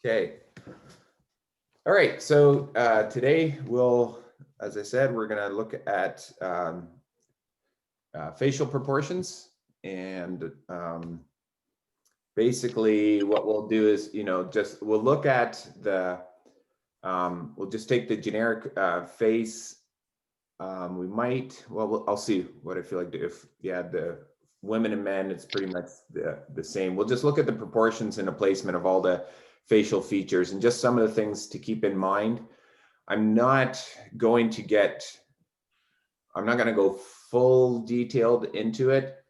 Okay. All right. So today as I said, we're going to look at facial proportions, and basically what we'll do is, we'll look at we'll just take the generic face. I'll see what I feel like if you had the women and men, it's pretty much the same. We'll just look at the proportions and the placement of all the facial features and just some of the things to keep in mind. I'm not going to go full detailed into it.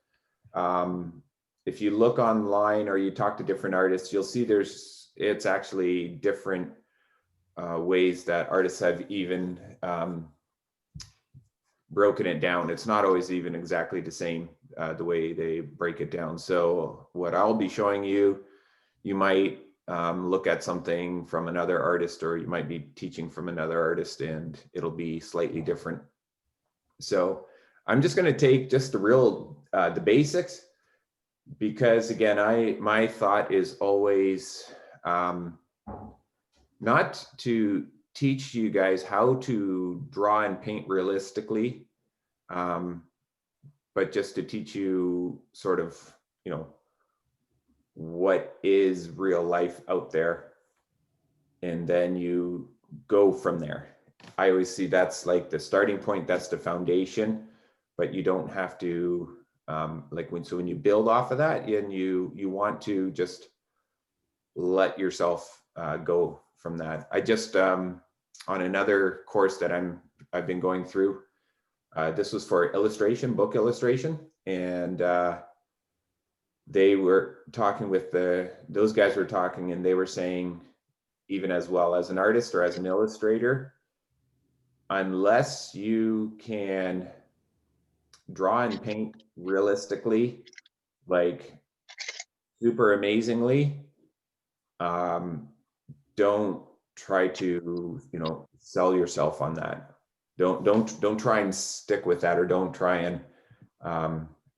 If you look online or you talk to different artists, you'll see it's actually different ways that artists have even broken it down. It's not always even exactly the same the way they break it down. So what I'll be showing you, you might look at something from another artist, or you might be teaching from another artist, and it'll be slightly different. So I'm just going to take just the basics, because again, my thought is always not to teach you guys how to draw and paint realistically, but just to teach you sort of, what is real life out there, and then you go from there. I always see that's like the starting point, that's the foundation, but you don't have to when you build off of that, and you want to just let yourself go from that. I just on another course that I've been going through, this was for book illustration, and they were talking with those guys were talking, and they were saying, even as well as an artist or as an illustrator, unless you can draw and paint realistically, like super amazingly, don't try to, sell yourself on that. Don't try and stick with that, or don't try and,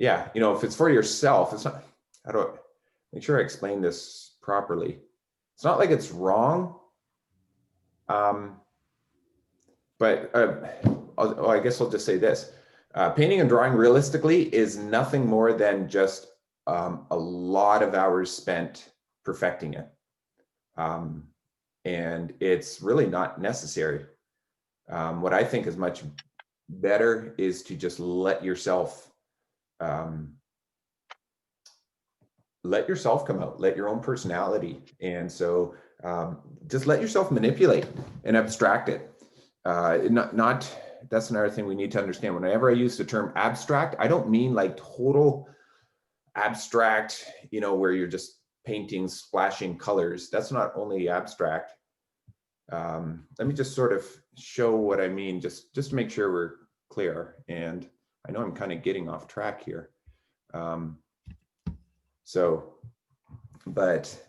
if it's for yourself, it's not, how do I make sure I explain this properly? It's not like it's wrong. But I guess I'll just say this. Painting and drawing realistically is nothing more than just a lot of hours spent perfecting it. And it's really not necessary. What I think is much better is to just let yourself come out, let your own personality. And so just let yourself manipulate and abstract it. That's another thing we need to understand. Whenever I use the term abstract, I don't mean like total abstract, where you're just painting, splashing colors. That's not only abstract. Let me just sort of show what I mean, just to make sure we're clear. And I know I'm kind of getting off track here. But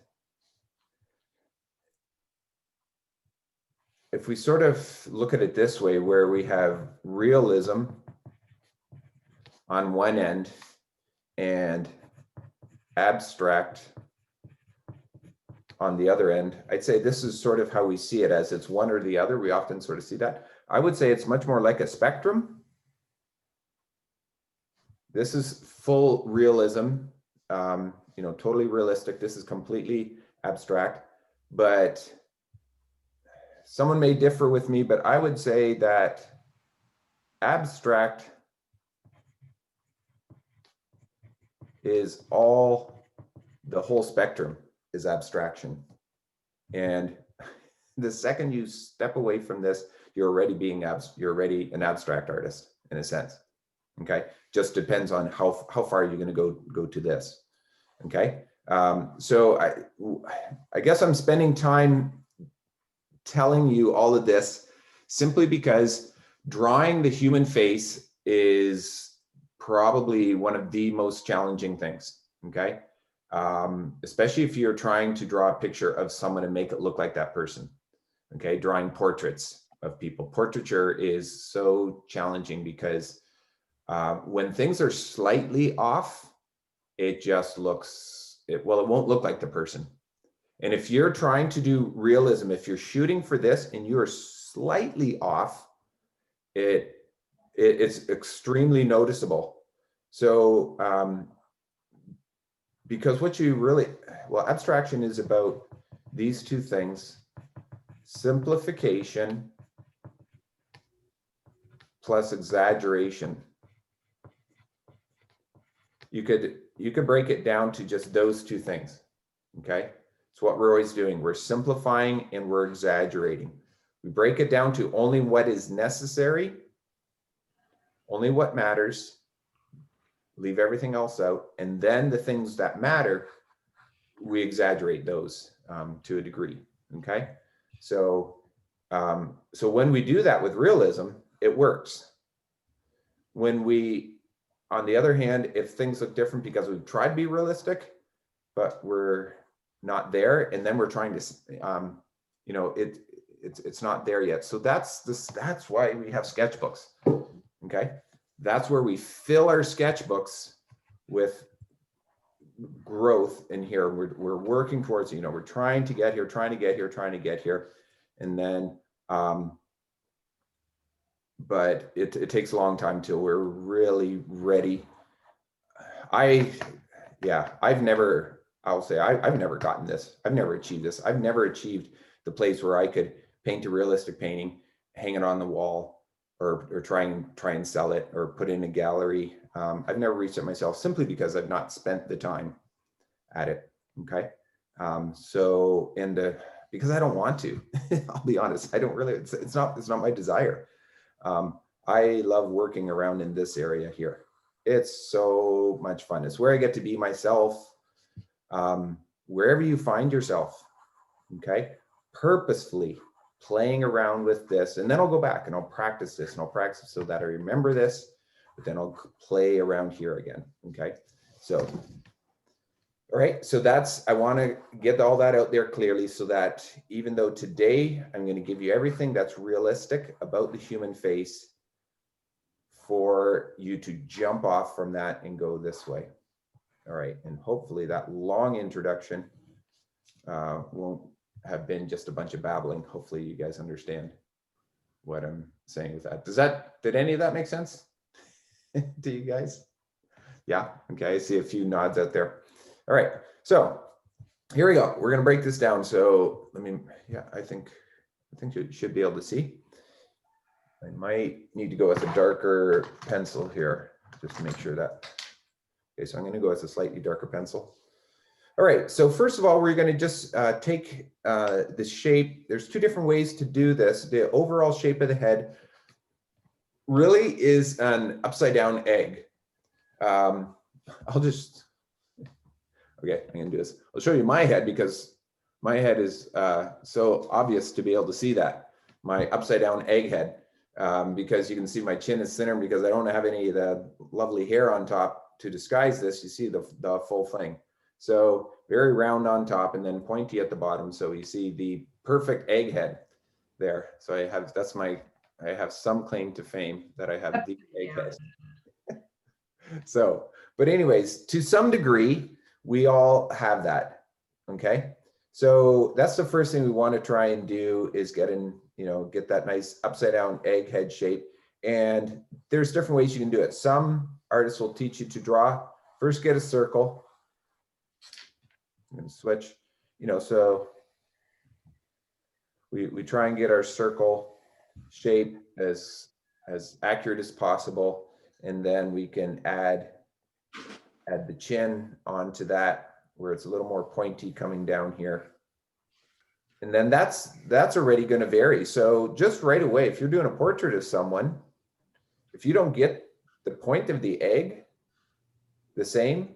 if we sort of look at it this way, where we have realism on one end and abstract on the other end, I'd say this is sort of how we see it, as it's one or the other. We often sort of see that. I would say it's much more like a spectrum. This is full realism, totally realistic. This is completely abstract, but someone may differ with me, but I would say that abstract is the whole spectrum is abstraction. And the second you step away from this, you're already an abstract artist in a sense. Okay, just depends on how far you're going to go to this. Okay, so I guess I'm spending time telling you all of this simply because drawing the human face is probably one of the most challenging things. Okay, especially if you're trying to draw a picture of someone and make it look like that person. Okay, drawing portraits of people. Portraiture is so challenging because when things are slightly off, it just it won't look like the person. And if you're trying to do realism, if you're shooting for this and you're slightly off, it's extremely noticeable. So because what you really, well, abstraction is about these two things: simplification plus exaggeration. You could break it down to just those two things. Okay, it's what we're always doing. We're simplifying and we're exaggerating. We break it down to only what is necessary, only what matters, leave everything else out, and then the things that matter, we exaggerate those to a degree. Okay, so so when we do that with realism, it works. When we, on the other hand, if things look different because we've tried to be realistic, but we're not there, and then we're trying to, you know, it's not there yet. So that's why we have sketchbooks. Okay, that's where we fill our sketchbooks with growth in here. We're working towards, you know, we're trying to get here, trying to get here, and then but it takes a long time till we're really ready. I'll say I've never gotten this. I've never achieved this. I've never achieved the place where I could paint a realistic painting, hang it on the wall, or try and sell it or put it in a gallery. I've never reached it myself, simply because I've not spent the time at it. Okay. Because I don't want to, I'll be honest, I don't really, it's not my desire. I love working around in this area here. It's so much fun. It's where I get to be myself. Wherever you find yourself, okay, purposefully playing around with this, and then I'll go back and I'll practice this, and I'll practice so that I remember this, but then I'll play around here again. Okay, so all right, so I want to get all that out there clearly, so that even though today I'm going to give you everything that's realistic about the human face, for you to jump off from that and go this way. All right, and hopefully that long introduction won't have been just a bunch of babbling. Hopefully you guys understand what I'm saying with that. Did any of that make sense to you guys? Yeah, okay, I see a few nods out there. All right, so here we go. We're gonna break this down. So I think you should be able to see. I might need to go with a darker pencil here, just to make sure that. Okay, so I'm going to go with a slightly darker pencil. All right, so first of all, we're going to just take the shape. There's two different ways to do this. The overall shape of the head really is an upside down egg. Okay, I'm going to do this. I'll show you my head, because my head is so obvious to be able to see that. My upside down egg head. Because you can see my chin is thinner, because I don't have any of the lovely hair on top to disguise this. You see the full thing. So very round on top and then pointy at the bottom. So you see the perfect egg head there. So I have some claim to fame that I have the egg head. So, but anyways, to some degree, we all have that. Okay. So that's the first thing we want to try and do, is get that nice upside down egg head shape. And there's different ways you can do it. Some artists will teach you to draw. First, get a circle. I'm going to switch, so we try and get our circle shape as accurate as possible. And then we can add the chin onto that, where it's a little more pointy coming down here. And then that's already going to vary. So just right away, if you're doing a portrait of someone, if you don't get the point of the egg the same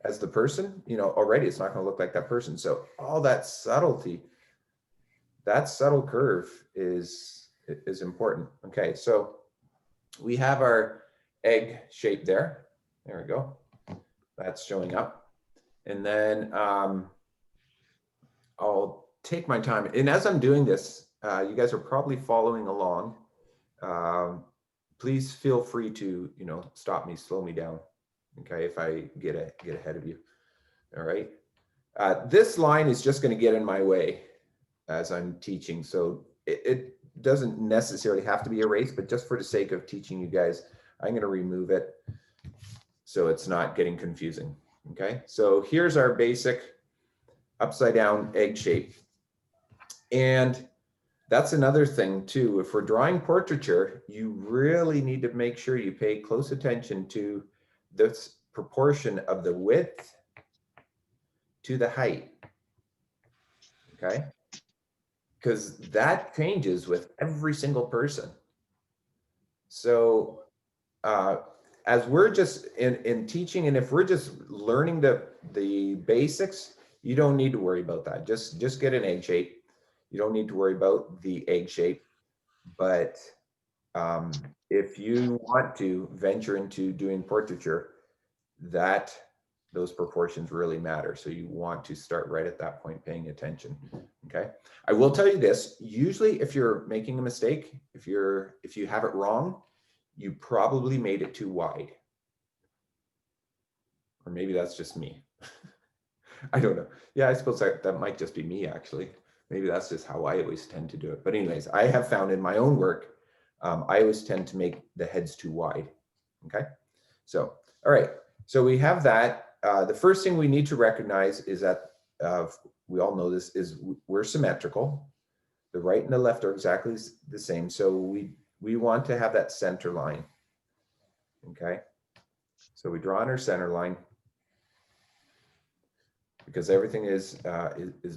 as the person, already it's not going to look like that person. So all that subtlety, that subtle curve is important. Okay, so we have our egg shape there. There we go. That's showing up. And then I'll take my time. And as I'm doing this, you guys are probably following along. Please feel free to, stop me, slow me down. Okay, if I get ahead of you. All right. This line is just going to get in my way as I'm teaching. So it doesn't necessarily have to be erased, but just for the sake of teaching you guys, I'm going to remove it so it's not getting confusing. Okay, so here's our basic upside down egg shape. And that's another thing too. If we're drawing portraiture, you really need to make sure you pay close attention to this proportion of the width to the height. Okay, because that changes with every single person. So as we're just in teaching, and if we're just learning the basics, you don't need to worry about that. Just get an egg shape. You don't need to worry about the egg shape. But if you want to venture into doing portraiture, those proportions really matter. So you want to start right at that point paying attention. Okay. I will tell you this, usually if you're making a mistake, if you have it wrong, you probably made it too wide. Or maybe that's just me. I don't know. Yeah, I suppose that might just be me actually. Maybe that's just how I always tend to do it. But anyways, I have found in my own work, I always tend to make the heads too wide. Okay. So, all right. So we have that. The first thing we need to recognize is that we all know this is we're symmetrical. The right and the left are exactly the same. So we want to have that center line. Okay. So we draw on our center line because everything is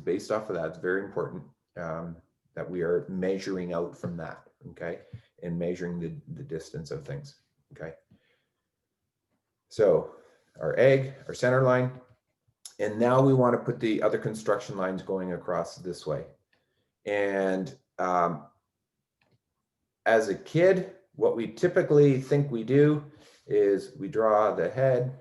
based off of that. It's very important that we are measuring out from that. Okay. And measuring the distance of things. Okay. So our egg, our center line, and now we want to put the other construction lines going across this way. And as a kid, what we typically think we do is we draw the head.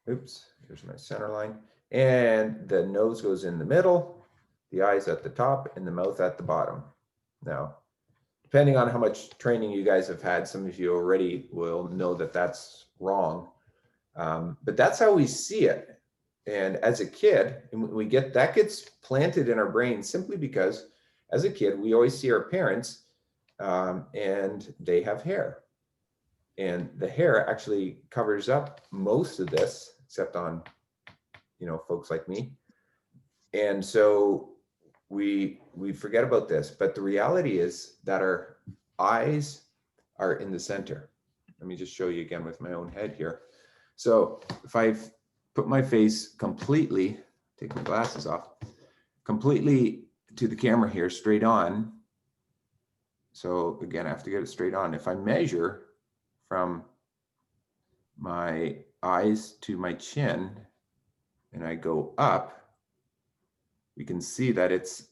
Oops, here's my center line. And the nose goes in the middle, the eyes at the top, and the mouth at the bottom. Now, depending on how much training you guys have had, some of you already will know that that's wrong. But that's how we see it. And as a kid, that gets planted in our brain simply because as a kid, we always see our parents and they have hair. And the hair actually covers up most of this, except on, folks like me. And so we forget about this, but the reality is that our eyes are in the center. Let me just show you again with my own head here. So if I put my face completely, take my glasses off, completely to the camera here, straight on. So again, I have to get it straight on. If I measure from my eyes to my chin and I go up, we can see that it's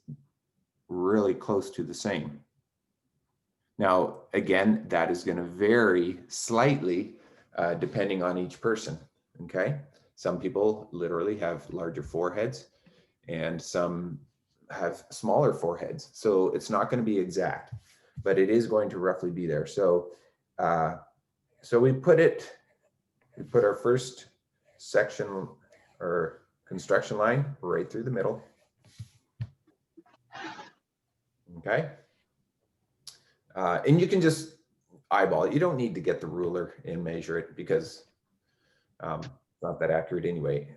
really close to the same. Now, again, that is going to vary slightly depending on each person, okay? Some people literally have larger foreheads and some have smaller foreheads. So it's not going to be exact, but it is going to roughly be there. So, so we put our first section or construction line right through the middle. Okay. And you can just eyeball it. You don't need to get the ruler and measure it because it's not that accurate anyway.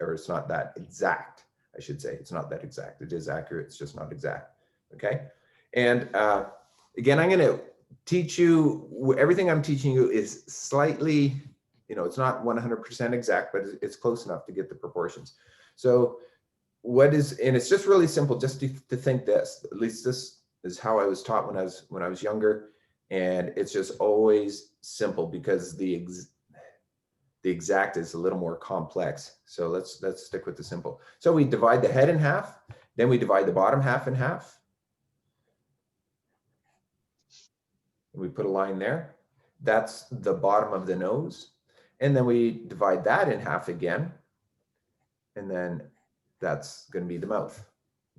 Or it's not that exact, I should say. It's not that exact. It is accurate. It's just not exact. Okay. And again, I'm going to teach you, everything I'm teaching you is slightly, it's not 100% exact, but it's close enough to get the proportions. So and it's just really simple just to think this, at least this is how I was taught when I was younger. And it's just always simple because the exact is a little more complex. So let's stick with the simple. So we divide the head in half, then we divide the bottom half in half. And we put a line there. That's the bottom of the nose. And then we divide that in half again. And then that's going to be the mouth.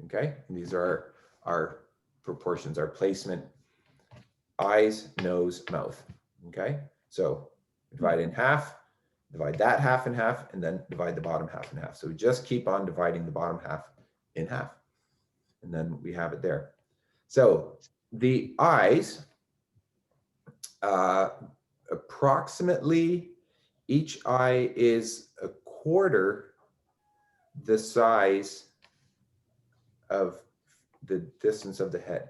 Okay. And these are our proportions, our placement, eyes, nose, mouth. Okay. So divide in half. divide that half in half, and then divide the bottom half in half. So we just keep on dividing the bottom half in half. And then we have it there. So the eyes, approximately each eye is a quarter the size of the distance of the head.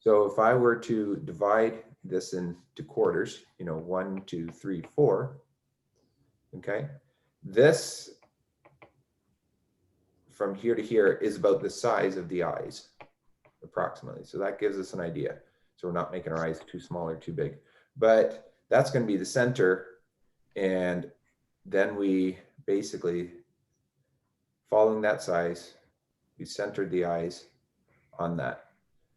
So if I were to divide this into quarters, 1, 2, 3, 4, okay, this from here to here is about the size of the eyes, approximately. So that gives us an idea. So we're not making our eyes too small or too big, but that's going to be the center. And then we basically, following that size, we centered the eyes on that.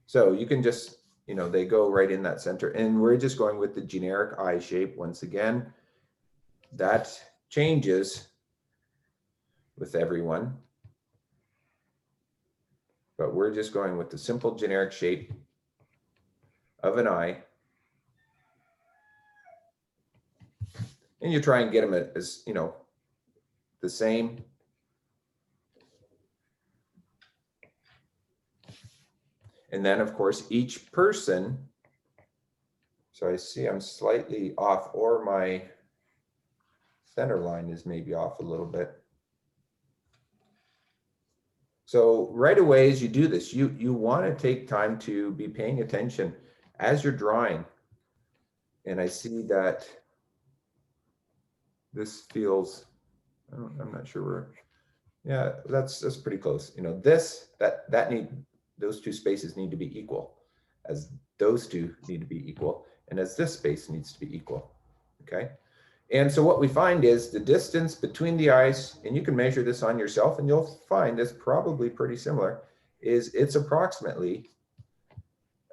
So you can just, they go right in that center, and we're just going with the generic eye shape. Once again, that changes with everyone, but we're just going with the simple generic shape of an eye. And you try and get them as, the same. And then of course, each person, so I see I'm slightly off, or my center line is maybe off a little bit. So right away, as you do this, you want to take time to be paying attention as you're drawing. And I see that this feels, I'm not sure where, yeah, that's pretty close. Those two spaces need to be equal, as those two need to be equal, and as this space needs to be equal, okay? And so what we find is the distance between the eyes, and you can measure this on yourself and you'll find it's probably pretty similar, is it's approximately,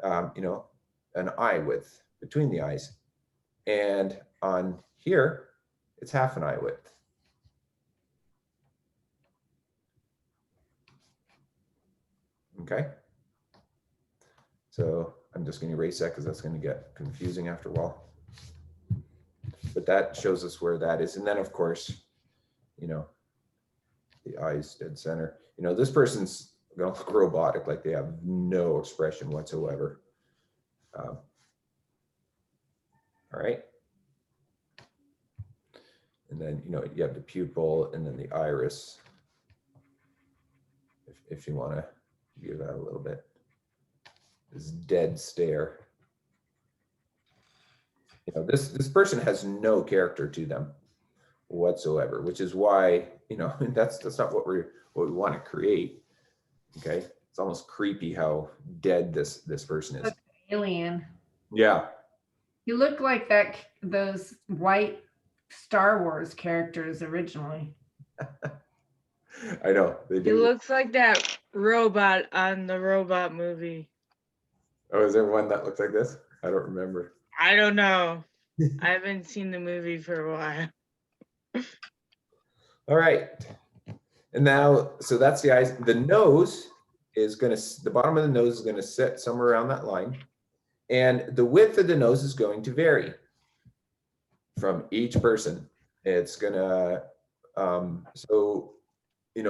an eye width between the eyes. And on here, it's half an eye width. Okay. So I'm just going to erase that because that's going to get confusing after a while. But that shows us where that is. And then of course, the eyes dead center. This person's going to look robotic, like they have no expression whatsoever. All right. And then, you have the pupil and then the iris, if you want to give that a little bit. This dead stare. This person has no character to them whatsoever, which is why, that's not what we want to create. Okay. It's almost creepy how dead this person is. Like alien. Yeah. You look like those white Star Wars characters originally. I know they do. He looks like that robot on the Robot movie. Oh, is there one that looks like this? I don't remember. I don't know. I haven't seen the movie for a while. All right. And now, so that's the eyes. The nose is the bottom of the nose is going to sit somewhere around that line. And the width of the nose is going to vary from each person. It's going to, so,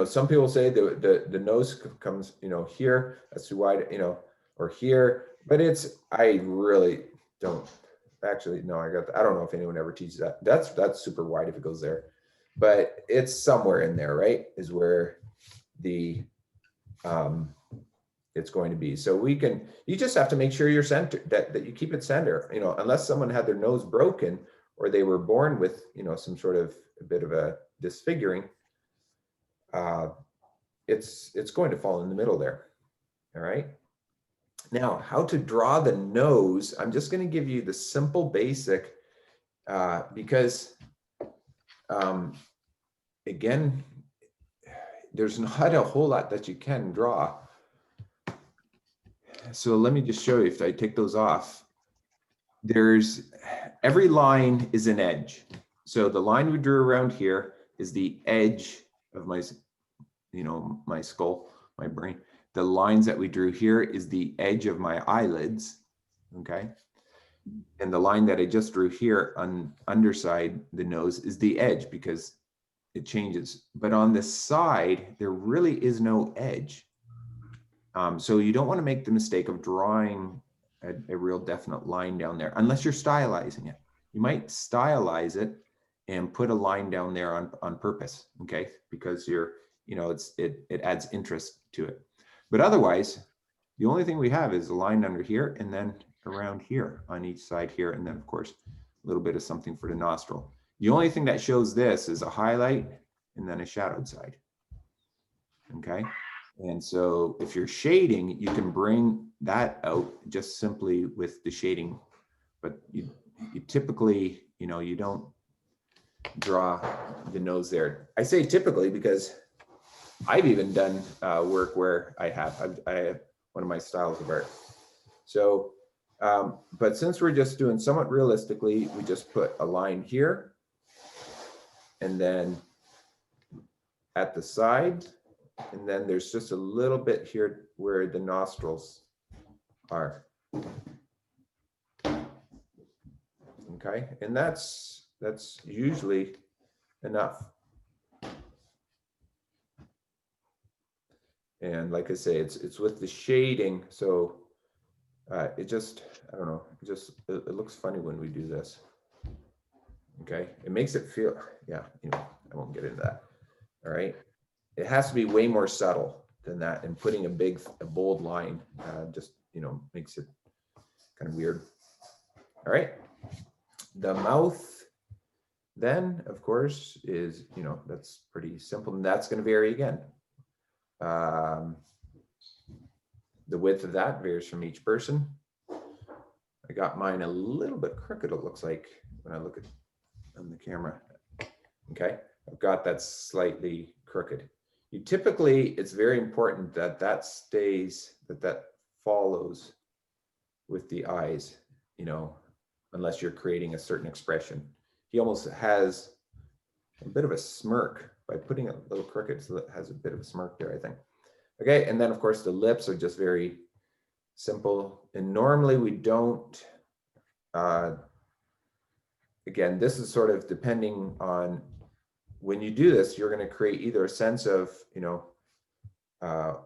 some people say the nose comes, here, that's too wide, or here, but I really don't, actually, no, I don't know if anyone ever teaches that. That's super wide if it goes there, but it's somewhere in there, right? Is where the, it's going to be. So you just have to make sure you're centered, that you keep it center, unless someone had their nose broken or they were born with, some sort of a bit of a disfiguring, it's going to fall in the middle there. All right. Now, how to draw the nose, I'm just going to give you the simple basic, because again, there's not a whole lot that you can draw. So let me just show you. If I take those off, every line is an edge. So the line we drew around here is the edge of my, my skull, my brain. The lines that we drew here is the edge of my eyelids, okay? And the line that I just drew here on underside the nose is the edge because it changes. But on the side, there really is no edge. So you don't want to make the mistake of drawing a real definite line down there unless you're stylizing it. You might stylize it and put a line down there on purpose, okay? Because it adds interest to it. But otherwise, the only thing we have is a line under here and then around here on each side here. And then of course, a little bit of something for the nostril. The only thing that shows this is a highlight and then a shadowed side. Okay. And so if you're shading, you can bring that out just simply with the shading, but you typically, you don't draw the nose there. I say typically because I've even done work where I have one of my styles of art. So, but since we're just doing somewhat realistically, we just put a line here and then at the side, and then there's just a little bit here where the nostrils are. Okay, and that's usually enough. And like I say, it's with the shading, so it just, I don't know, it looks funny when we do this. Okay, it makes it feel, yeah, I won't get into that. All right, it has to be way more subtle than that, and putting a bold line just makes it kind of weird. All right, the mouth then of course is that's pretty simple, and that's going to vary again. The width of that varies from each person. I got mine a little bit crooked, it looks like, when I look at on the camera. Okay, I've got that slightly crooked. It's very important that stays, that follows with the eyes, unless you're creating a certain expression. He almost has a bit of a smirk by putting it a little crooked, so it has a bit of a smirk there, I think. Okay, and then of course the lips are just very simple, and normally we don't, again, this is sort of depending on when you do this, you're going to create either a sense of,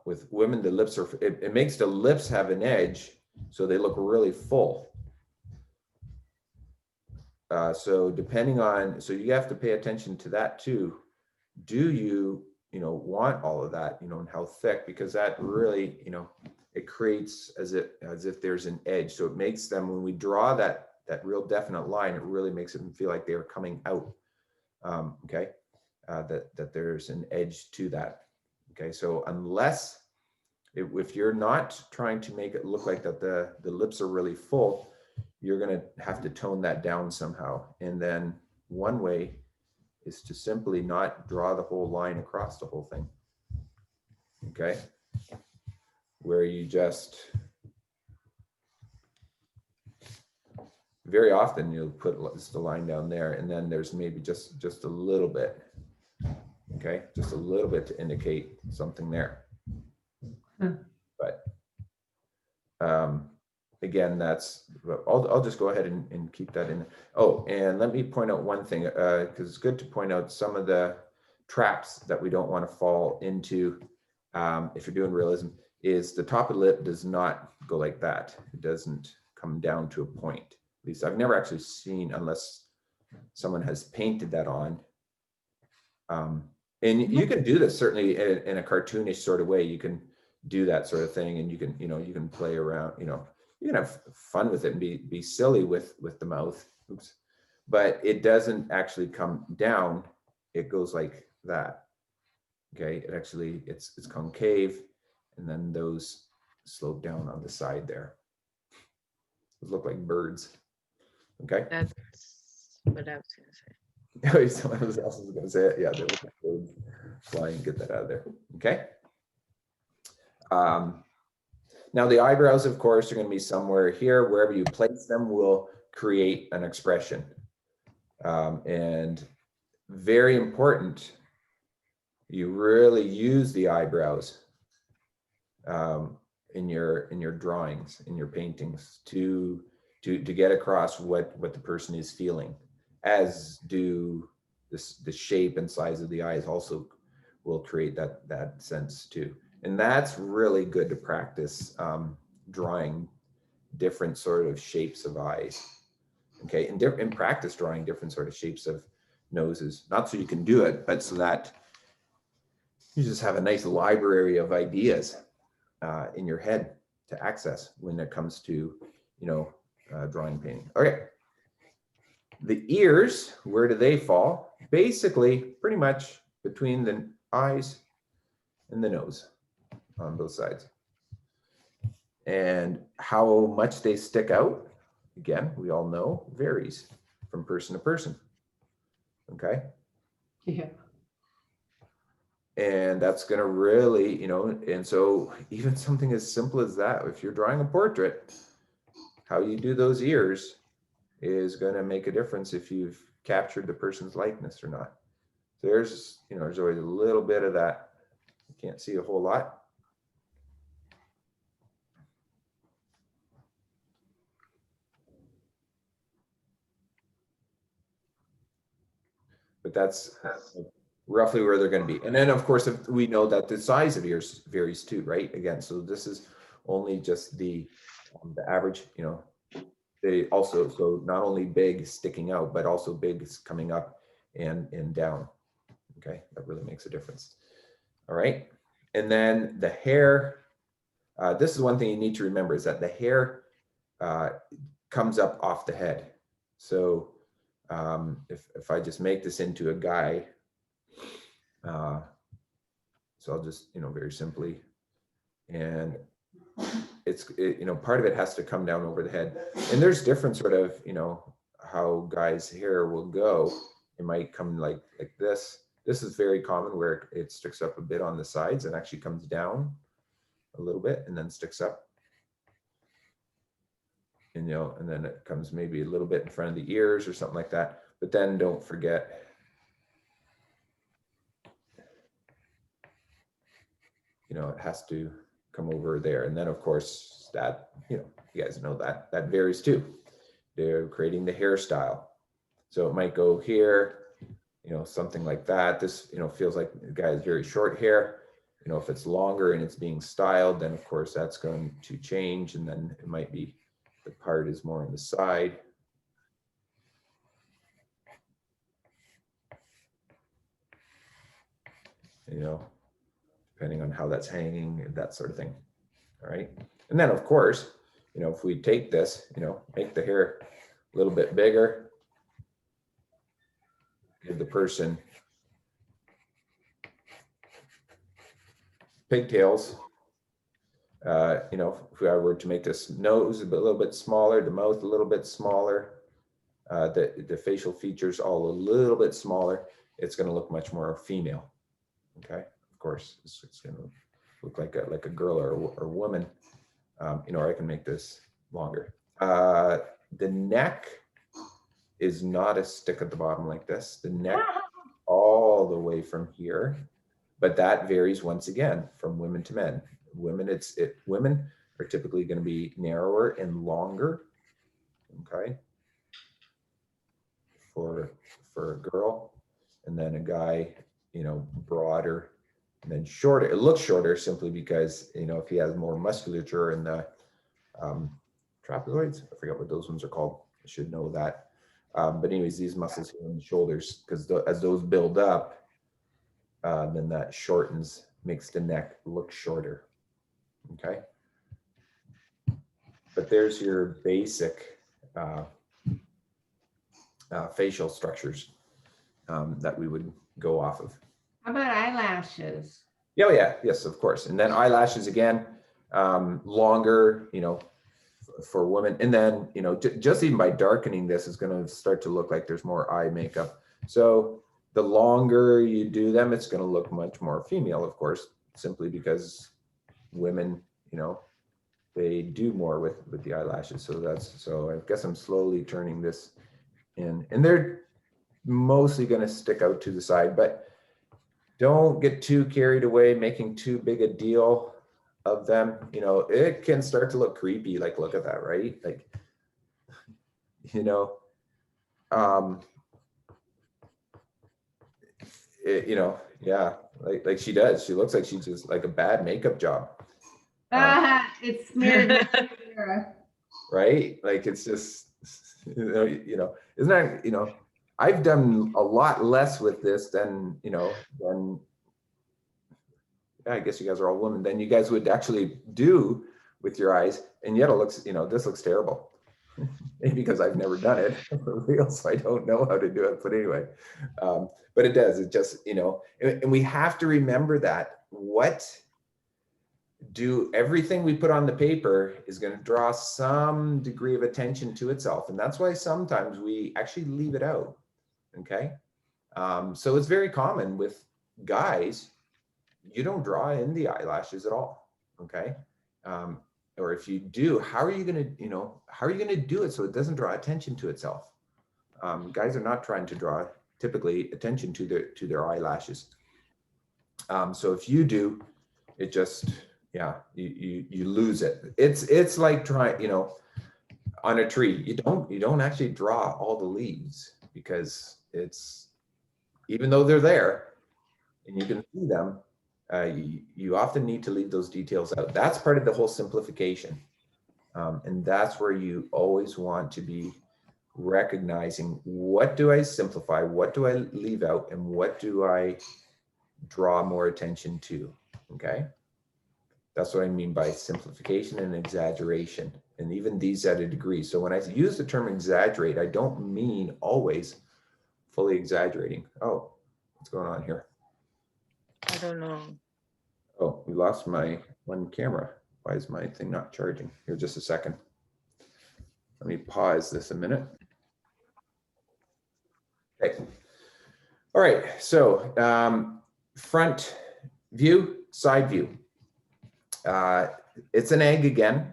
with women, the lips are, it makes the lips have an edge, so they look really full. So depending on, so you have to pay attention to that too. Do you, want all of that, and how thick, because that really, it creates as if there's an edge. So it makes them, when we draw that real definite line, it really makes them feel like they are coming out. Okay, that there's an edge to that. Okay, so unless, if you're not trying to make it look like that the lips are really full, you're going to have to tone that down somehow. And then one way is to simply not draw the whole line across the whole thing. Okay, where you just, very often you'll put just a line down there, and then there's maybe just a little bit. Okay, just a little bit to indicate something there. But again, I'll just go ahead and keep that in. Oh, and let me point out one thing, because it's good to point out some of the traps that we don't want to fall into if you're doing realism, is the top of the lip does not go like that. It doesn't come down to a point. At least I've never actually seen, unless someone has painted that on. And you can do this certainly in a cartoonish sort of way. You can do that sort of thing, and you can play around, you can have fun with it and be silly with the mouth. Oops. But it doesn't actually come down. It goes like that. Okay, it actually, it's concave, and then those slope down on the side there. Those look like birds. Okay. That's what I was gonna say. Someone else was going to say it. Yeah, they look like birds flying. Get that out of there. Okay. Now the eyebrows, of course, are going to be somewhere here. Wherever you place them will create an expression. And very important, you really use the eyebrows in your drawings, in your paintings, to to get across what the person is feeling, as do the shape and size of the eyes also will create that sense too. And that's really good to practice drawing different sort of shapes of eyes. Okay, and practice drawing different sort of shapes of noses, not so you can do it, but so that you just have a nice library of ideas in your head to access when it comes to, drawing, painting. Okay. The ears, where do they fall? Basically, pretty much between the eyes and the nose on both sides. And how much they stick out, again, we all know, varies from person to person. Okay. Yeah. And that's going to really, and so even something as simple as that, if you're drawing a portrait, how you do those ears is going to make a difference if you've captured the person's likeness or not. There's always a little bit of that. You can't see a whole lot. But that's roughly where they're going to be. And then of course, if we know that the size of ears varies too, right? Again, so this is only just the average, they also, so not only big sticking out, but also big coming up and down. Okay, that really makes a difference. All right. And then the hair, this is one thing you need to remember, is that the hair comes up off the head. So if I just make this into a guy, so I'll just, very simply, and part of it has to come down over the head. And there's different sort of, how guys' hair will go. It might come like this. This is very common, where it sticks up a bit on the sides and actually comes down a little bit and then sticks up. And, and then it comes maybe a little bit in front of the ears or something like that. But then don't forget, it has to come over there. And then of course that, you guys know that varies too. They're creating the hairstyle. So it might go here, something like that. This, feels like the guy has very short hair. If it's longer and it's being styled, then of course that's going to change. And then it might be the part is more on the side. Depending on how that's hanging, that sort of thing. All right. And then of course, if we take this, make the hair a little bit bigger, give the person pigtails. If I were to make this nose a little bit smaller, the mouth a little bit smaller, the facial features all a little bit smaller, it's going to look much more female. Okay. Of course, it's going to look like a girl or a woman. Or I can make this longer. The neck is not a stick at the bottom like this. The neck all the way from here, but that varies once again from women to men. Women, women are typically going to be narrower and longer. Okay. For a girl, and then a guy, broader and then shorter. It looks shorter simply because, if he has more musculature in the trapezoids, I forget what those ones are called. I should know that. But anyways, these muscles here in the shoulders, because as those build up, then that shortens, makes the neck look shorter. Okay. But there's your basic facial structures that we would go off of. How about eyelashes? Oh yeah, yes, of course. And then eyelashes again, longer, for women. And then, just even by darkening this is going to start to look like there's more eye makeup. So the longer you do them, it's going to look much more female, of course, simply because women, they do more with the eyelashes. So I guess I'm slowly turning this in, and they're mostly going to stick out to the side, but don't get too carried away making too big a deal of them. It can start to look creepy. Like, look at that, right? Like, you know, um, yeah, like she does. She looks like she's just like a bad makeup job. It's smeared mascara. Right? Like it's just, isn't that, I've done a lot less with this than, I guess you guys are all women, than you guys would actually do with your eyes. And yet it looks, this looks terrible. Maybe because I've never done it for real, so I don't know how to do it. But anyway, but it does. It just, and we have to remember that everything we put on the paper is going to draw some degree of attention to itself. And that's why sometimes we actually leave it out. Okay. So it's very common with guys, you don't draw in the eyelashes at all. Okay. Or if you do, how are you going to do it so it doesn't draw attention to itself? Guys are not trying to draw typically attention to their eyelashes. So if you do, it just, you lose it. It's like trying, on a tree, you don't actually draw all the leaves, because even though they're there and you can see them, you often need to leave those details out. That's part of the whole simplification. And that's where you always want to be recognizing, what do I simplify? What do I leave out? And what do I draw more attention to? Okay. That's what I mean by simplification and exaggeration. And even these at a degree. So when I use the term exaggerate, I don't mean always fully exaggerating. Oh, what's going on here? I don't know. Oh, we lost my one camera. Why is my thing not charging? Here, just a second. Let me pause this a minute. Okay. All right. So front view, side view. It's an egg again.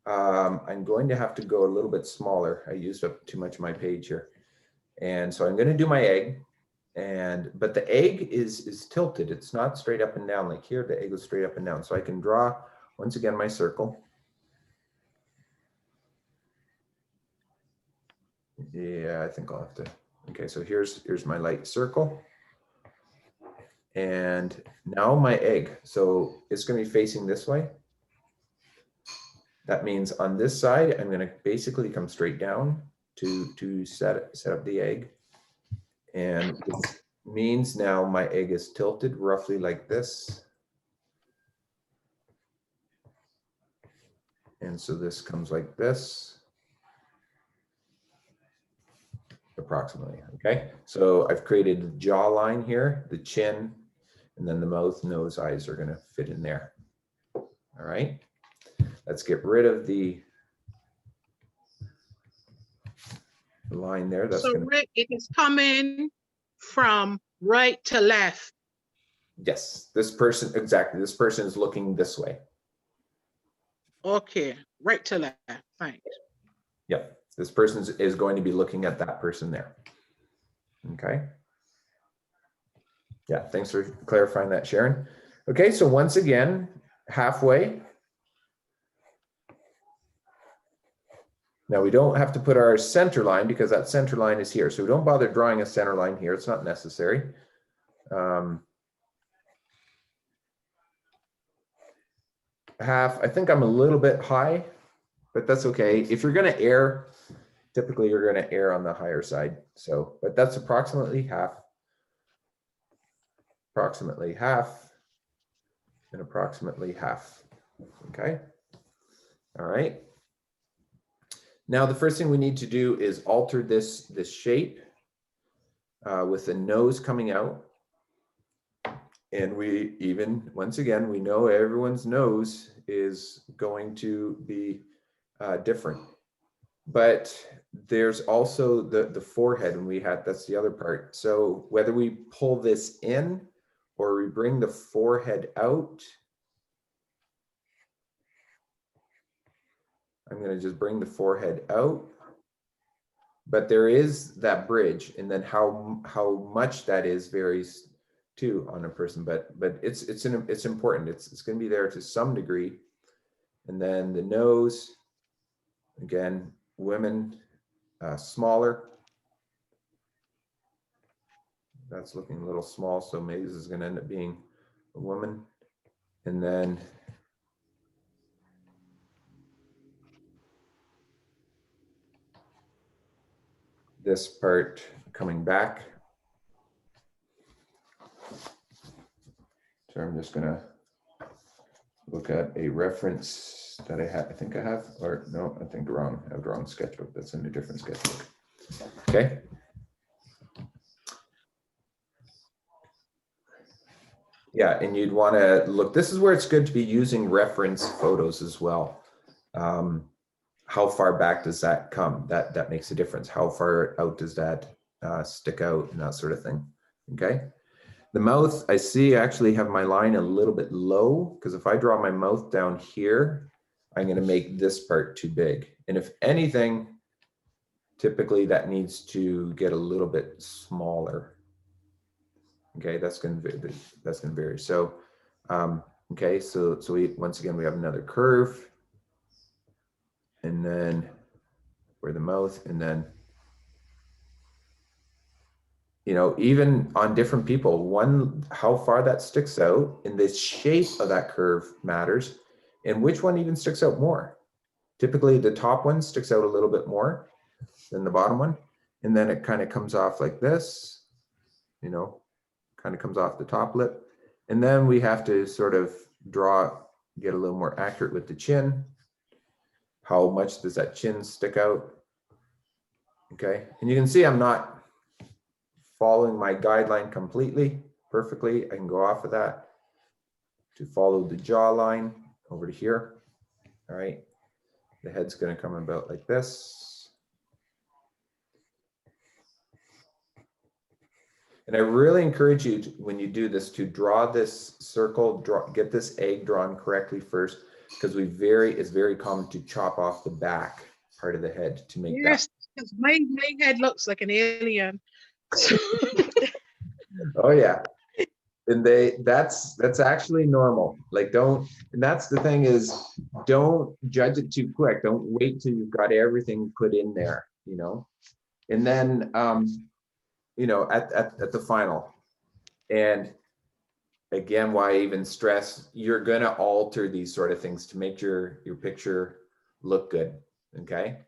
I'm going to have to go a little bit smaller. I used up too much of my page here. And so I'm going to do my egg. But the egg is tilted. It's not straight up and down. Like here, the egg is straight up and down. So I can draw, once again, my circle. Yeah, I think I'll have to. Okay, so here's my light circle. And now my egg. So it's going to be facing this way. That means on this side, I'm going to basically come straight down to set up the egg. And this means now my egg is tilted roughly like this. And so this comes like this, approximately. Okay, so I've created the jawline here, the chin, and then the mouth, nose, eyes are going to fit in there. All right, let's get rid of the line there. That's so Rick, it is coming from right to left. Yes, this person, exactly. This person is looking this way. Okay, right to left. Thanks. Yep, this person is going to be looking at that person there. Okay. Yeah, thanks for clarifying that, Sharon. Okay, so once again, halfway. Now we don't have to put our center line because that center line is here. So we don't bother drawing a center line here. It's not necessary. Half, I think I'm a little bit high, but that's okay. If you're going to err, typically you're going to err on the higher side. So, but that's approximately half, and approximately half. Okay. All right. Now, the first thing we need to do is alter this shape with the nose coming out. And we even, once again, we know everyone's nose is going to be different. But there's also the forehead, and that's the other part. So whether we pull this in or we bring the forehead out, I'm going to just bring the forehead out. But there is that bridge, and then how much that is varies too on a person. But it's important. It's going to be there to some degree. And then the nose, again, women smaller. That's looking a little small, so maybe this is going to end up being a woman. And then this part coming back. So I'm just going to look at a reference that I have. I think I have, or no, I think wrong. I have the wrong sketchbook. That's in a different sketchbook. Okay. Yeah, and you'd want to look, this is where it's good to be using reference photos as well. How far back does that come? That makes a difference. How far out does that stick out and that sort of thing, okay? The mouth, I see I actually have my line a little bit low, because if I draw my mouth down here, I'm going to make this part too big. And if anything, typically that needs to get a little bit smaller. Okay, that's going to vary. So, okay, so we once again we have another curve, and then for the mouth, and then even on different people, how far that sticks out in the shape of that curve matters, and which one even sticks out more. Typically, the top one sticks out a little bit more than the bottom one, and then it kind of comes off like this, kind of comes off the top lip. And then we have to sort of get a little more accurate with the chin. How much does that chin stick out? Okay, and you can see I'm not following my guideline completely, perfectly. I can go off of that to follow the jawline over to here. All right, the head's going to come about like this. And I really encourage you when you do this to draw this circle, get this egg drawn correctly first, because it's very common to chop off the back part of the head to make Yes, because my head looks like an alien. Oh yeah. And that's actually normal. Like and that's the thing is, don't judge it too quick. Don't wait till you've got everything put in there, and then, at the final. And again, why even stress, you're going to alter these sort of things to make your picture look good. Okay.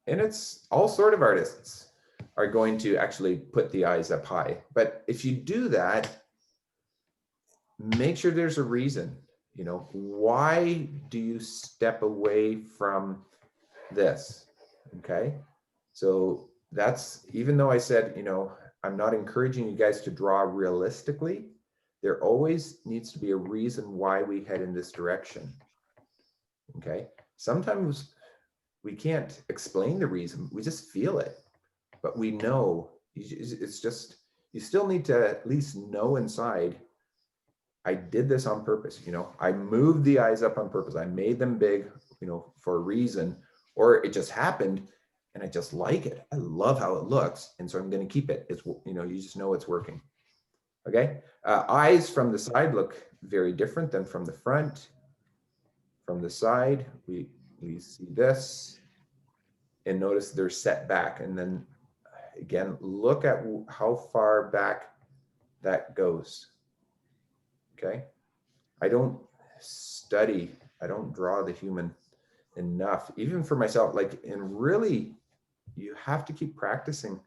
And it's all sort of artists are going to actually put the eyes up high. But if you do that, make sure there's a reason, why do you step away from this? Okay. So that's, even though I said, I'm not encouraging you guys to draw realistically, there always needs to be a reason why we head in this direction. Okay. Sometimes we can't explain the reason, we just feel it, but we know it's just, you still need to at least know inside, I did this on purpose. I moved the eyes up on purpose. I made them big, for a reason, or it just happened. And I just like it. I love how it looks. And so I'm going to keep it. It's, you just know it's working. Okay. Eyes from the side look very different than from the front. From the side, we see this, and notice they're set back. And then again, look at how far back that goes. Okay. I don't draw the human enough, even for myself, and really, you have to keep practicing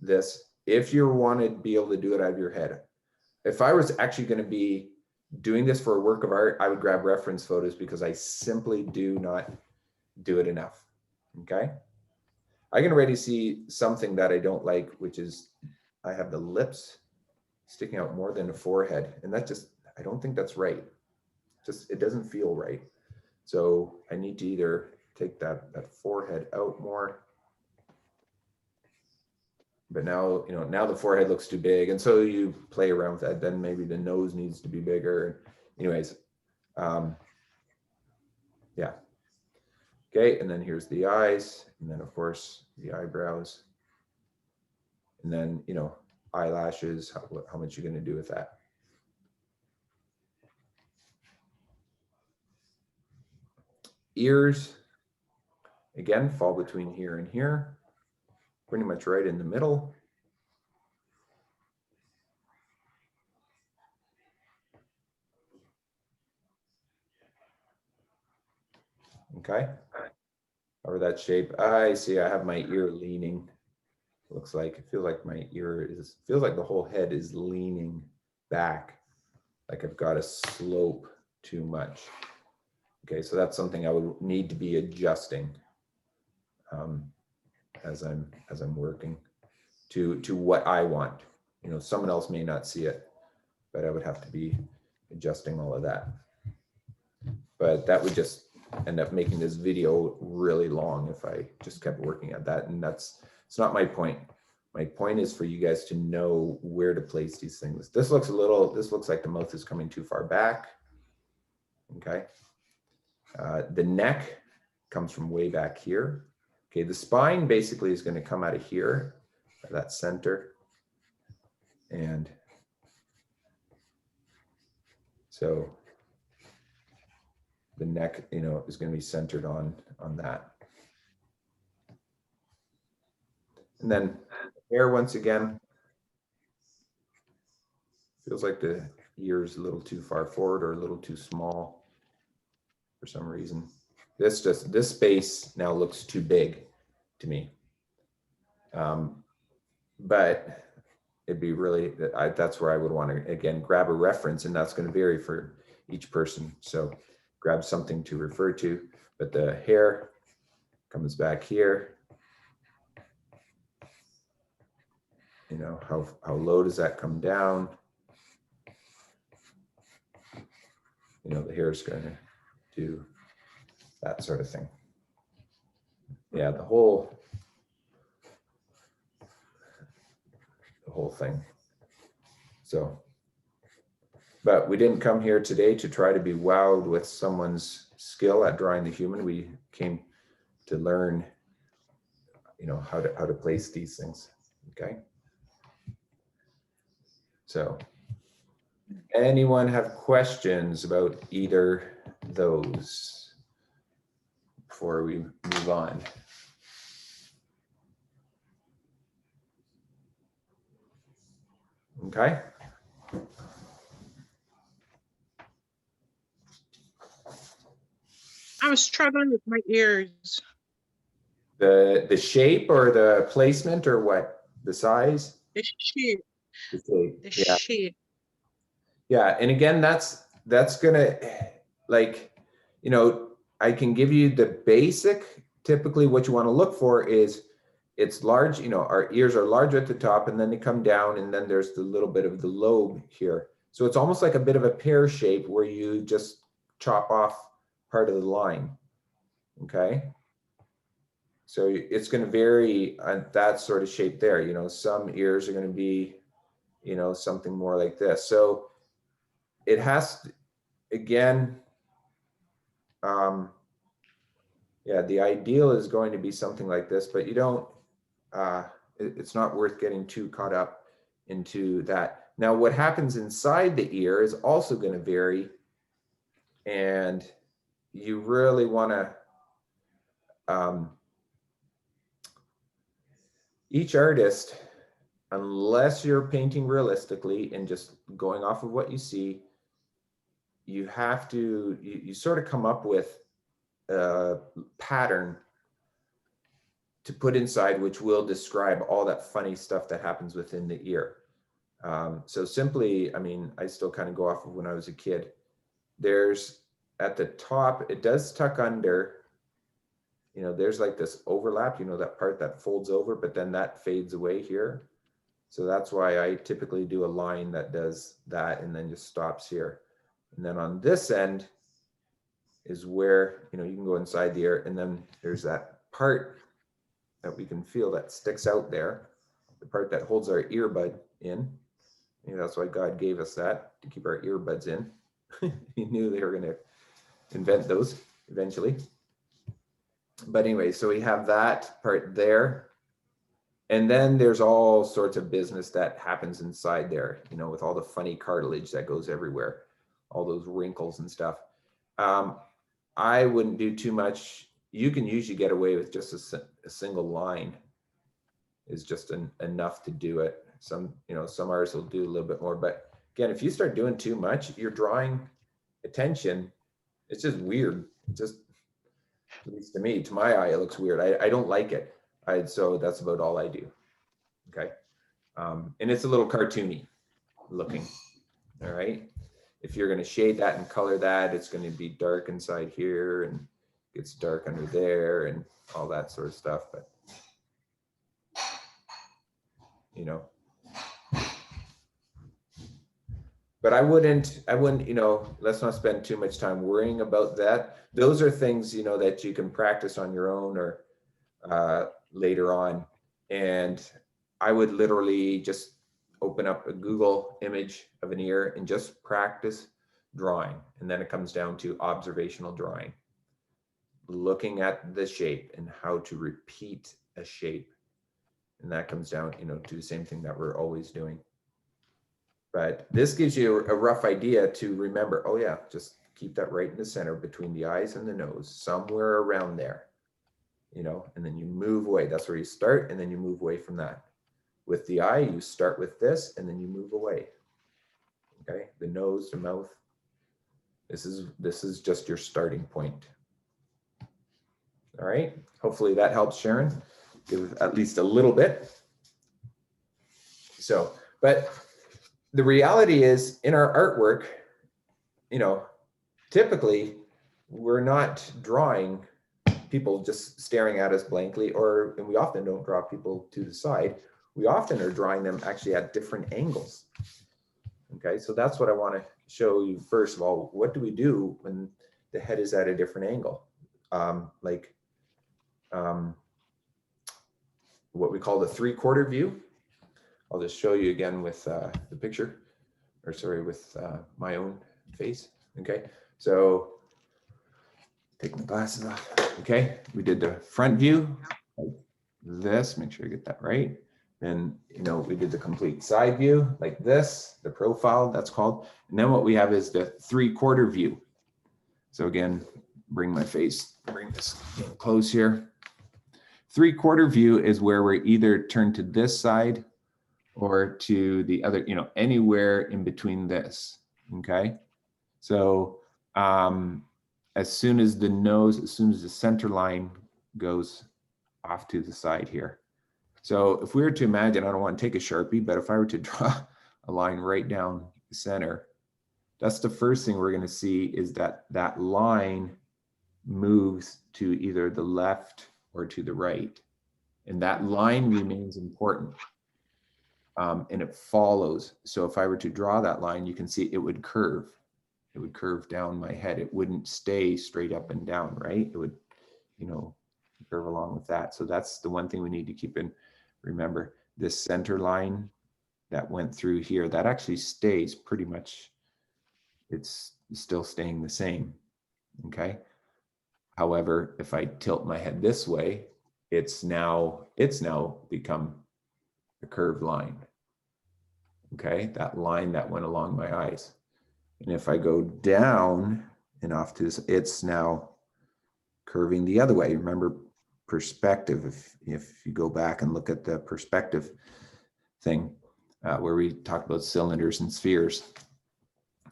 this if you want to be able to do it out of your head. If I was actually going to be doing this for a work of art, I would grab reference photos, because I simply do not do it enough. Okay. I can already see something that I don't like, which is I have the lips sticking out more than the forehead. And I don't think that's right. It doesn't feel right. So I need to either take that forehead out more. But now, now the forehead looks too big. And so you play around with that. Then maybe the nose needs to be bigger. Anyways, yeah. Okay, and then here's the eyes. And then, of course, the eyebrows. And then, eyelashes, how much you're going to do with that. Ears. again, fall between here and here, pretty much right in the middle. Okay, over that shape. I see I have my ear leaning. Looks like, it feels like my ear is, feels like the whole head is leaning back, like I've got a slope too much. Okay, so that's something I would need to be adjusting as I'm working to what I want. You know, someone else may not see it, but I would have to be adjusting all of that. But that would just end up making this video really long if I just kept working at that. And it's not my point. My point is for you guys to know where to place these things. This looks like the mouth is coming too far back. Okay. The neck comes from way back here. Okay, the spine basically is going to come out of here, that center. And so the neck, you know, is going to be centered on that. And then hair, once again, feels like the ear is a little too far forward or a little too small for some reason. This space now looks too big to me. But it'd be really, that's where I would want to, again, grab a reference, and that's going to vary for each person. So grab something to refer to, but the hair comes back here. You know, how low does that come down? You know, the hair is going to do that sort of thing. Yeah, the whole thing. So, but we didn't come here today to try to be wowed with someone's skill at drawing the human. We came to learn, you know, how to place these things. Okay. So, anyone have questions about either those before we move on? Okay. I was struggling with my ears. The shape or the placement or what? The size? The shape. The shape. The Yeah. shape. Yeah. And again, that's gonna, like, you know, I can give you the basic. Typically what you want to look for is it's large, you know, our ears are large at the top and then they come down and then there's the little bit of the lobe here. So it's almost like a bit of a pear shape where you just chop off part of the line. Okay. So it's going to vary on that sort of shape there. You know, some ears are going to be, you know, something more like this. So it has to, again, yeah, the ideal is going to be something like this, but you don't, it's not worth getting too caught up into that. Now, what happens inside the ear is also going to vary, and you really want to, each artist, unless you're painting realistically and just going off of what you see, you have to, you sort of come up with a pattern to put inside, which will describe all that funny stuff that happens within the ear. So simply, I mean, I still kind of go off of when I was a kid. There's at the top, it does tuck under, you know, there's like this overlap, you know, that part that folds over, but then that fades away here. So that's why I typically do a line that does that and then just stops here. And then on this end is where, you know, you can go inside the ear, and then there's that part that we can feel that sticks out there, the part that holds our earbud in. Maybe that's why God gave us that, to keep our earbuds in. He knew they were going to invent those eventually. But anyway, so we have that part there. And then there's all sorts of business that happens inside there, you know, with all the funny cartilage that goes everywhere, all those wrinkles and stuff. I wouldn't do too much. you can usually get away with just a single line is just enough to do it. Some, some artists will do a little bit more, but again, if you start doing too much, you're drawing attention. It's just weird. It just, at least to me, to my eye, it looks weird. I don't like it. So that's about all I do. Okay. And it's a little cartoony looking. All right. If you're going to shade that and color that, it's going to be dark inside here and gets dark under there and all that sort of stuff. But, but I wouldn't, let's not spend too much time worrying about that. Those are things, that you can practice on your own or later on. And I would literally just open up a Google image of an ear and just practice drawing. And then it comes down to observational drawing, looking at the shape and how to repeat a shape. And that comes down, to the same thing that we're always doing. But this gives you a rough idea to remember, oh yeah, just keep that right in the center between the eyes and the nose, somewhere around there, and then you move away. That's where you start, and then you move away from that. With the eye, you start with this, and then you move away. Okay, the nose, the mouth. This is just your starting point. All right, hopefully that helps, Sharon. Give at least a little bit. So, but the reality is in our artwork, typically we're not drawing people just staring at us blankly, and we often don't draw people to the side. We often are drawing them actually at different angles. Okay, so that's what I want to show you first of all. What do we do when the head is at a different angle? What we call the 3/4 view. I'll just show you again with the picture, or sorry, with my own face. Okay, so take my glasses off. Okay, we did the front view, like this, make sure I get that right. Then, we did the complete side view like this, the profile that's called. And then what we have is the 3/4 view. So again, bring this close here. 3/4 view is where we're either turned to this side or to the other, anywhere in between this, okay? So as soon as the center line goes off to the side here. So if we were to imagine, I don't want to take a Sharpie, but if I were to draw a line right down the center, that's the first thing we're going to see is that that line moves to either the left or to the right. And that line remains important. And it follows. So if I were to draw that line, you can see it would curve. It would curve down my head. It wouldn't stay straight up and down, right? It would, curve along with that. So that's the one thing we need to keep in. Remember, this center line that went through here, that actually stays pretty much, it's still staying the same, okay? However, if I tilt my head this way, it's now become a curved line, okay? That line that went along my eyes. And if I go down and off to this, it's now curving the other way. Remember, perspective, if you go back and look at the perspective thing where we talked about cylinders and spheres.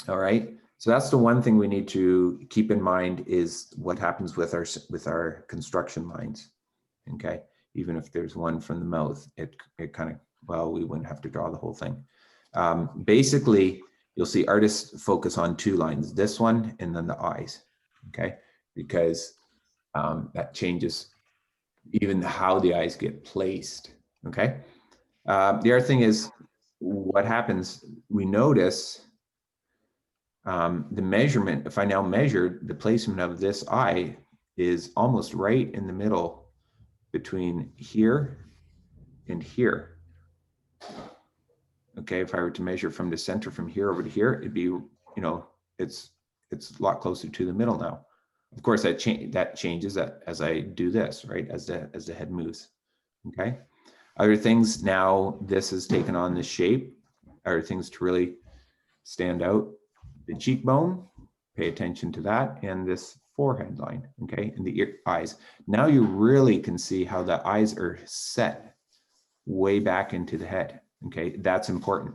All right, so that's the one thing we need to keep in mind is what happens with our construction lines. Okay, even if there's one from the mouth, it kind of, well, we wouldn't have to draw the whole thing. Basically, you'll see artists focus on two lines, this one and then the eyes, okay? Because that changes even how the eyes get placed, okay? The other thing is what happens, we notice the measurement, if I now measure the placement of this eye is almost right in the middle between here and here. Okay, if I were to measure from the center from here over to here, it'd be, it's a lot closer to the middle now. Of course, that changes as I do this, right? As the head moves. Okay. Other things now, this has taken on this shape. Other things to really stand out: the cheekbone. Pay attention to that, and this forehead line, okay, and the eyes. Now you really can see how the eyes are set way back into the head, okay? That's important.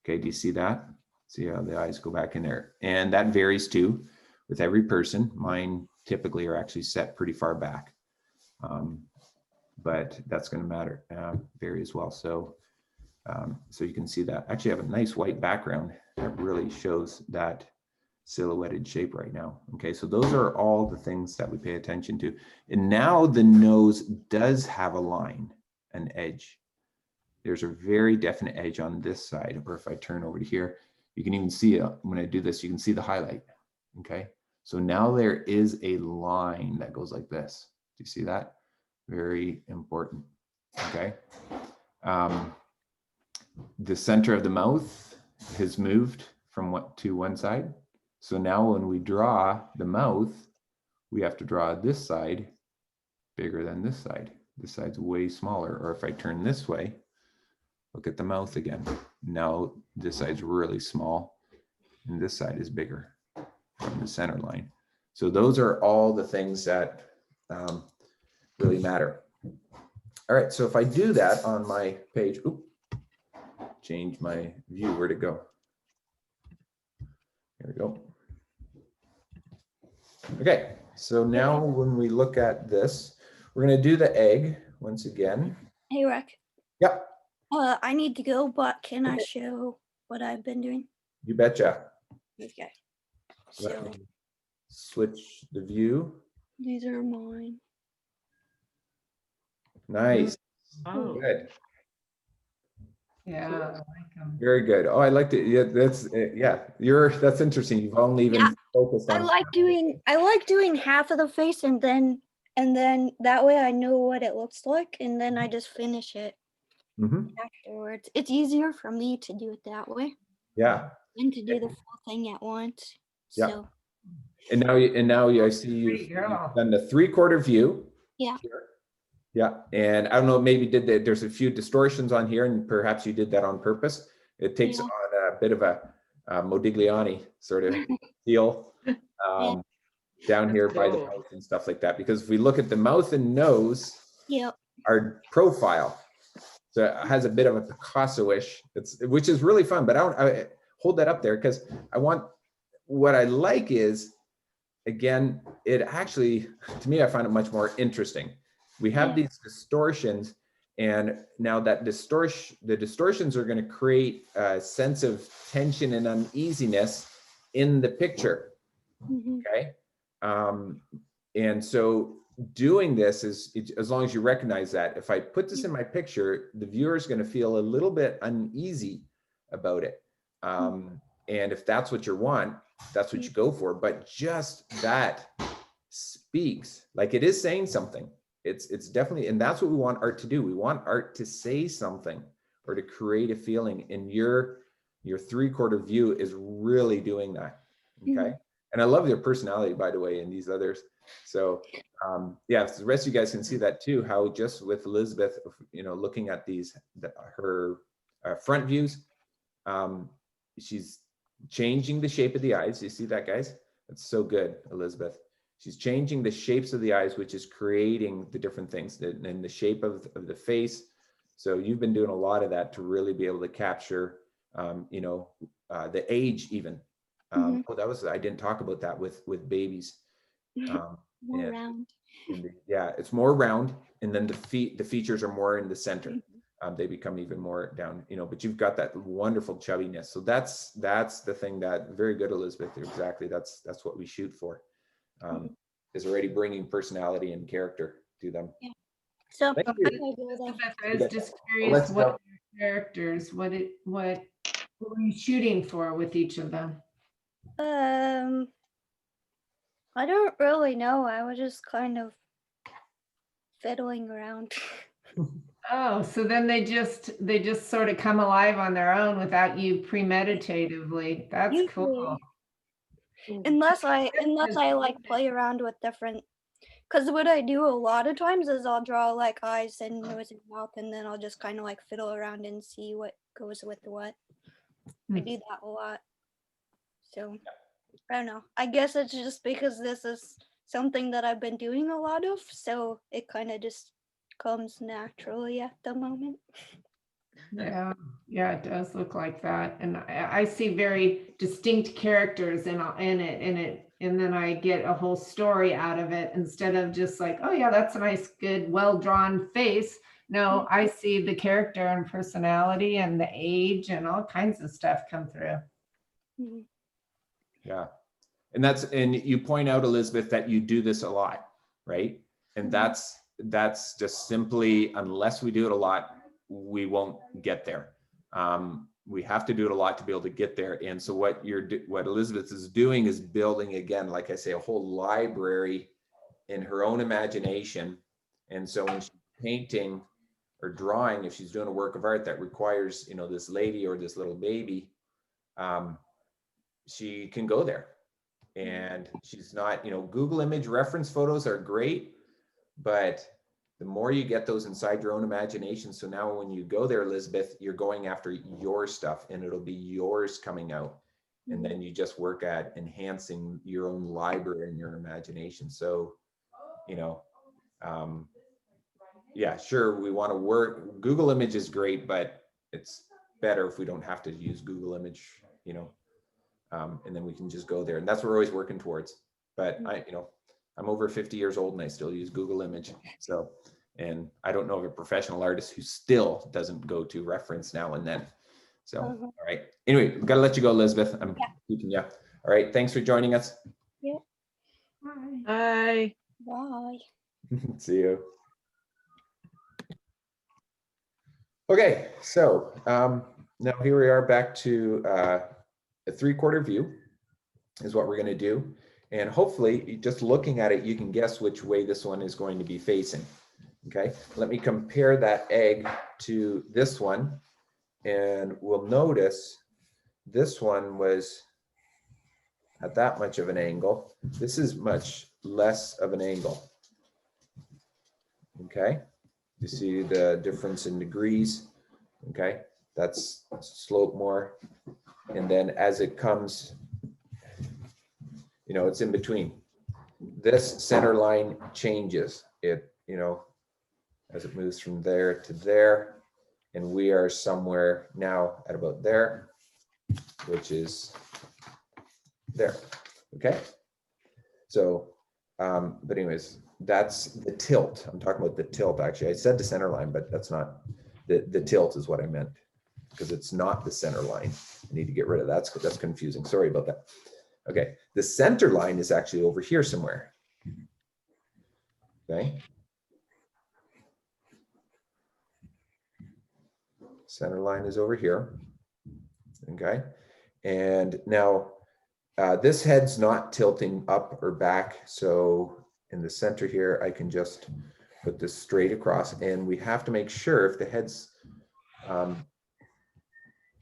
Okay, do you see that? See how the eyes go back in there? And that varies too with every person. Mine typically are actually set pretty far back. But that's going to matter, vary as well. So, so you can see that. Actually, I have a nice white background that really shows that silhouetted shape right now. Okay, so those are all the things that we pay attention to. And now the nose does have a line, an edge. There's a very definite edge on this side, or if I turn over to here, you can even see it when I do this, you can see the highlight. Okay, so now there is a line that goes like this. Do you see that? Very important. Okay. The center of the mouth has moved from what to one side. So now when we draw the mouth, we have to draw this side bigger than this side. This side's way smaller. Or if I turn this way, look at the mouth again. Now this side's really small and this side is bigger from the center line. So those are all the things that really matter. All right, so if I do that on my page, change my view, where'd it go? There we go. Okay, so now when we look at this, we're gonna do the egg once again. Hey, Rick. Yep, I need to go, but can I show what I've been doing? you betcha. Okay. Let So me switch the view. these are mine. Nice, Oh, good, Yeah, I like 'em. very good. Oh, I liked it. Yeah, that's that's interesting. You've only even Yeah, focused I on. like doing half of the face and then that way I know what it looks like and then I just finish it Mhm, afterwards. It's easier for me to do it that way yeah, than to do the full thing at once. Yeah. So and now I see Pretty you've girl. done the 3/4 view. Yeah. Here. Yeah, and I don't know, maybe there's a few distortions on here and perhaps you did that on purpose. It takes Yeah. on a bit of a Modigliani sort of feel down here by the cool. mouth and stuff like that. Because if we look at the mouth and nose, Yep. our profile, so it has a bit of a Picasso-ish, which is really fun, but I hold that up there because what I like is, again, it actually, to me, I find it much more interesting. We have Yeah. these distortions, and now that the distortions are going to create a sense of tension and uneasiness in the picture. Mhm. Okay. And so doing this is, as long as you recognize that, if I put this in my picture, the viewer is going to feel a little bit uneasy about it. And if that's what you want, that's what you go for. But just that speaks, like it is saying something. It's definitely, and that's what we want art to do. We want art to say something or to create a feeling. And your 3/4 view is really doing that. Okay. And I love their personality, by the way, and these others. So yeah, so the rest of you guys can see that too, how just with Elizabeth, looking at her front views, she's changing the shape of the eyes. You see that, guys? That's so good, Elizabeth. She's changing the shapes of the eyes, which is creating the different things and the shape of the face. So you've been doing a lot of that to really be able to capture, the age even. I didn't talk about that with babies. More and- round. yeah, it's more round, and then the features are more in the center. They become even more down, but you've got that wonderful chubbiness. So that's the thing that, very good, Elizabeth. Exactly. That's what we shoot for. Is already bringing personality and character to them. Yeah. So Thank I you. go there. I was just let's curious what go. your characters, what were you shooting for with each of them? I don't really know. I was just kind of fiddling around. Oh, so then they just sort of come alive on their own without you premeditatively. That's cool. Usually. Unless I like play around with different, because what I do a lot of times is I'll draw like eyes and nose and mouth, and then I'll just kind of like fiddle around and see what goes with what. I do that a lot. So I don't know. I guess it's just because this is something that I've been doing a lot of, so it kind of just comes naturally at the moment. Yeah, yeah, it does look like that. And I see very distinct characters in it, and then I get a whole story out of it instead of just like, oh yeah, that's a nice, good, well-drawn face. No, I see the character and personality and the age and all kinds of stuff come through. Mhm. Yeah. And you point out, Elizabeth, that you do this a lot, right? And Mhm. that's just simply, unless we do it a lot, we won't get there. We have to do it a lot to be able to get there. And so what Elizabeth is doing is building, again, like I say, a whole library in her own imagination. And so when she's painting or drawing, if she's doing a work of art that requires, you know, this lady or this little baby, she can go there. And she's not, you know, Google image reference photos are great, but the more you get those inside your own imagination. So now when you go there, Elizabeth, you're going after your stuff and it'll be yours coming out. And then you just work at enhancing your own library and your imagination. So, you know, yeah, sure, we want to work. Google image is great, but it's better if we don't have to use Google image, you know, and then we can just go there. And that's what we're always working towards. But I'm over 50 years old and I still use Google image. So, and I don't know of a professional artist who still doesn't go to reference now and then. So, all right. Anyway, we've got to let you go, Elizabeth. I'm keeping you. All right. Thanks for joining us. Yep. Bye. Bye. See you. Okay, so now here we are back to a 3/4 view is what we're going to do. And hopefully just looking at it, you can guess which way this one is going to be facing. Okay, let me compare that egg to this one. And we'll notice this one was at that much of an angle. This is much less of an angle. Okay, you see the difference in degrees. Okay, that's slope more. And then as it comes, you know, it's in between. This center line changes it, you know, as it moves from there to there. And we are somewhere now at about there, which is there. Okay. So, but anyways, that's the tilt. I'm talking about the tilt, actually. I said the center line, but that's not, the tilt is what I meant, because it's not the center line. I need to get rid of that. That's confusing. Sorry about that. Okay, the center line is actually over here somewhere. Okay. Center line is over here. Okay. And now this head's not tilting up or back. So in the center here, I can just put this straight across, and we have to make sure if the head's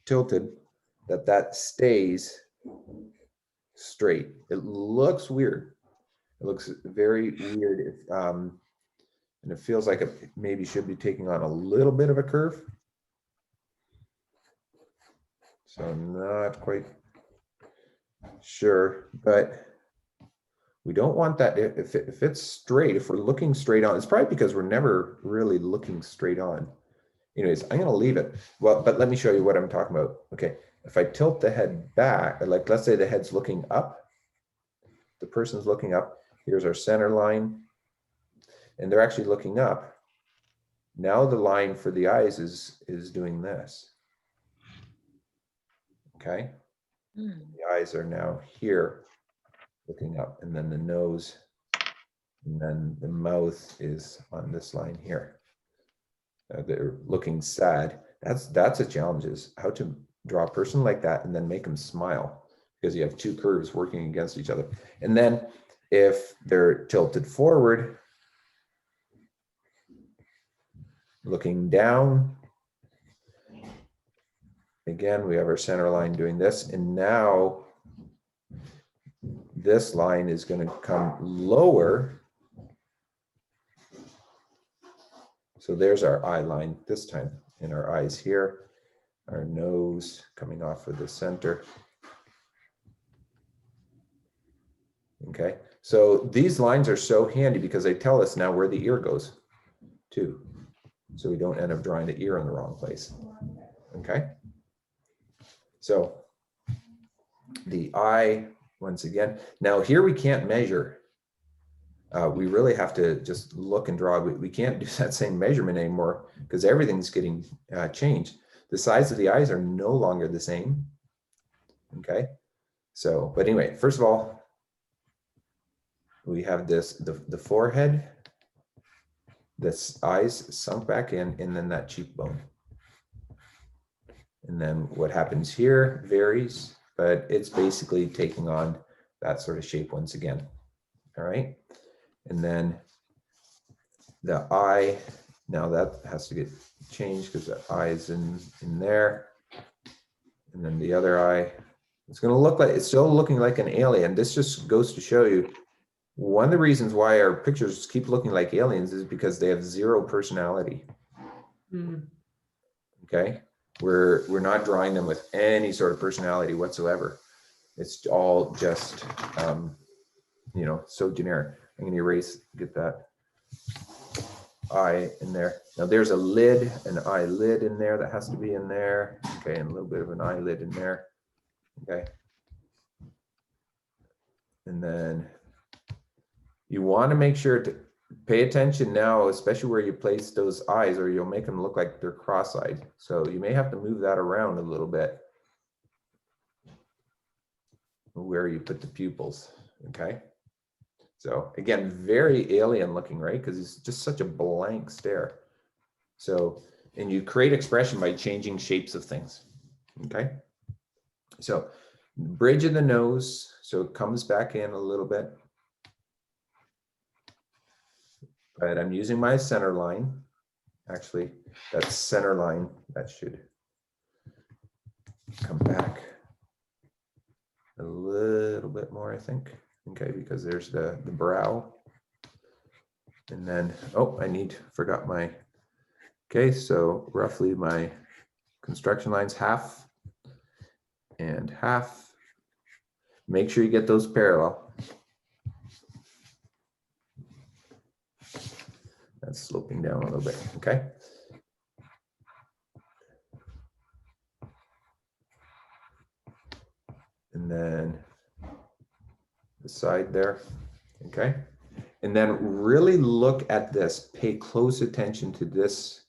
tilted that stays straight. It looks weird. It looks very weird if, and it feels like it maybe should be taking on a little bit of a curve. So not quite sure, but we don't want that. If it's straight, if we're looking straight on, it's probably because we're never really looking straight on. Anyways, I'm going to leave it. Well, but let me show you what I'm talking about. Okay, if I tilt the head back, like let's say the head's looking up, the person's looking up, here's our center line, and they're actually looking up. Now the line for the eyes is doing this. Okay, the eyes are now here looking up, and then the nose, and then the mouth is on this line here. They're looking sad. That's a challenge, is how to draw a person like that and then make them smile, because you have two curves working against each other. And then if they're tilted forward, looking down, again, we have our center line doing this, and now this line is going to come lower. So there's our eye line this time, and our eyes here, our nose coming off of the center. Okay, so these lines are so handy because they tell us now where the ear goes too. So we don't end up drawing the ear in the wrong place. Okay. So the eye, once again, now here we can't measure. We really have to just look and draw. We can't do that same measurement anymore because everything's getting changed. The size of the eyes are no longer the same. Okay. So, but anyway, first of all, we have this, the forehead, this eyes sunk back in, and then that cheekbone. And then what happens here varies, but it's basically taking on that sort of shape once again. All right. And then the eye, now that has to get changed because the eye is in there. And then the other eye, it's going to look like, it's still looking like an alien. This just goes to show you one of the reasons why our pictures keep looking like aliens is because they have zero personality. Okay. We're not drawing them with any sort of personality whatsoever. It's all just, you know, so generic. I'm going to erase, get that eye in there. Now there's a lid, an eyelid in there that has to be in there. Okay, and a little bit of an eyelid in there. Okay. And then you want to make sure to pay attention now, especially where you place those eyes, or you'll make them look like they're cross-eyed. So you may have to move that around a little bit where you put the pupils. Okay. So again, very alien looking, right? Because it's just such a blank stare. So, and you create expression by changing shapes of things. Okay. So bridge of the nose. So it comes back in a little bit. But I'm using my center line. Actually, that center line, that should come back a little bit more, I think. Okay, because there's the brow. And then, oh, forgot my, okay, so roughly my construction line's half and half. Make sure you get those parallel. That's sloping down a little bit, okay? And then the side there, okay? And then really look at this, pay close attention to this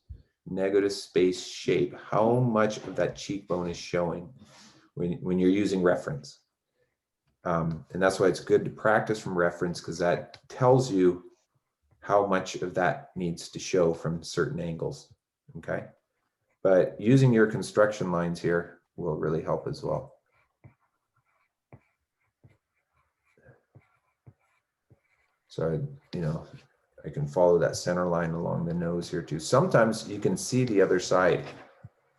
negative space shape, how much of that cheekbone is showing when you're using reference. And that's why it's good to practice from reference, because that tells you how much of that needs to show from certain angles, okay? But using your construction lines here will really help as well. So, you know, I can follow that center line along the nose here too. Sometimes you can see the other side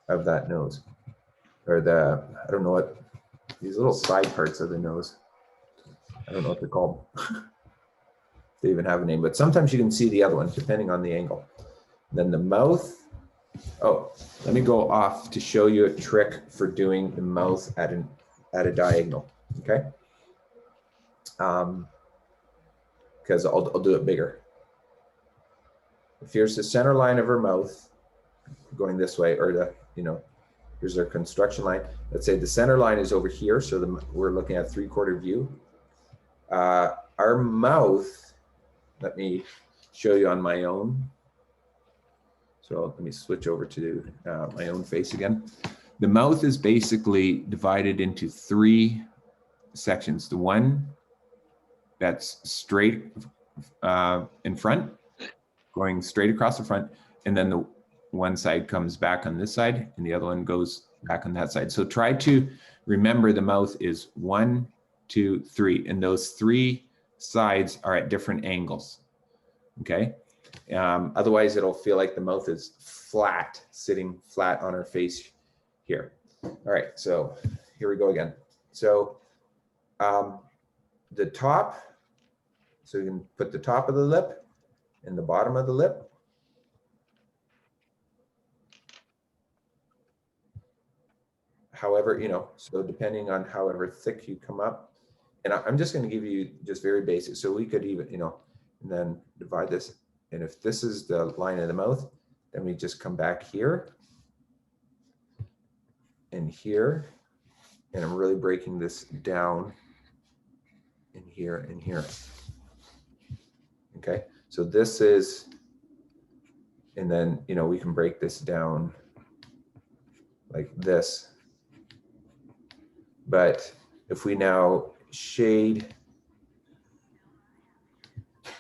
of that nose, or the, I don't know what, these little side parts of the nose. I don't know what they're called. They even have a name, but sometimes you can see the other one depending on the angle. Then the mouth. Oh, let me go off to show you a trick for doing the mouth at a diagonal, okay? Because I'll do it bigger. If here's the center line of her mouth going this way, or the, you know, here's our construction line. Let's say the center line is over here, so we're looking at 3/4 view. Our mouth, let me show you on my own. So let me switch over to my own face again. The mouth is basically divided into 3 sections. The one that's straight in front, going straight across the front, and then the one side comes back on this side and the other one goes back on that side. So try to remember the mouth is 1, 2, 3, and those 3 sides are at different angles, okay? Otherwise it'll feel like the mouth is flat, sitting flat on her face here. All right, so here we go again. So the top, so you can put the top of the lip and the bottom of the lip. However, you know, so depending on however thick you come up, And I'm just going to give you just very basic. So we could even, and then divide this. And if this is the line of the mouth, then we just come back here and here. And I'm really breaking this down in here and here. Okay, so this is, and then, we can break this down like this. But if we now shade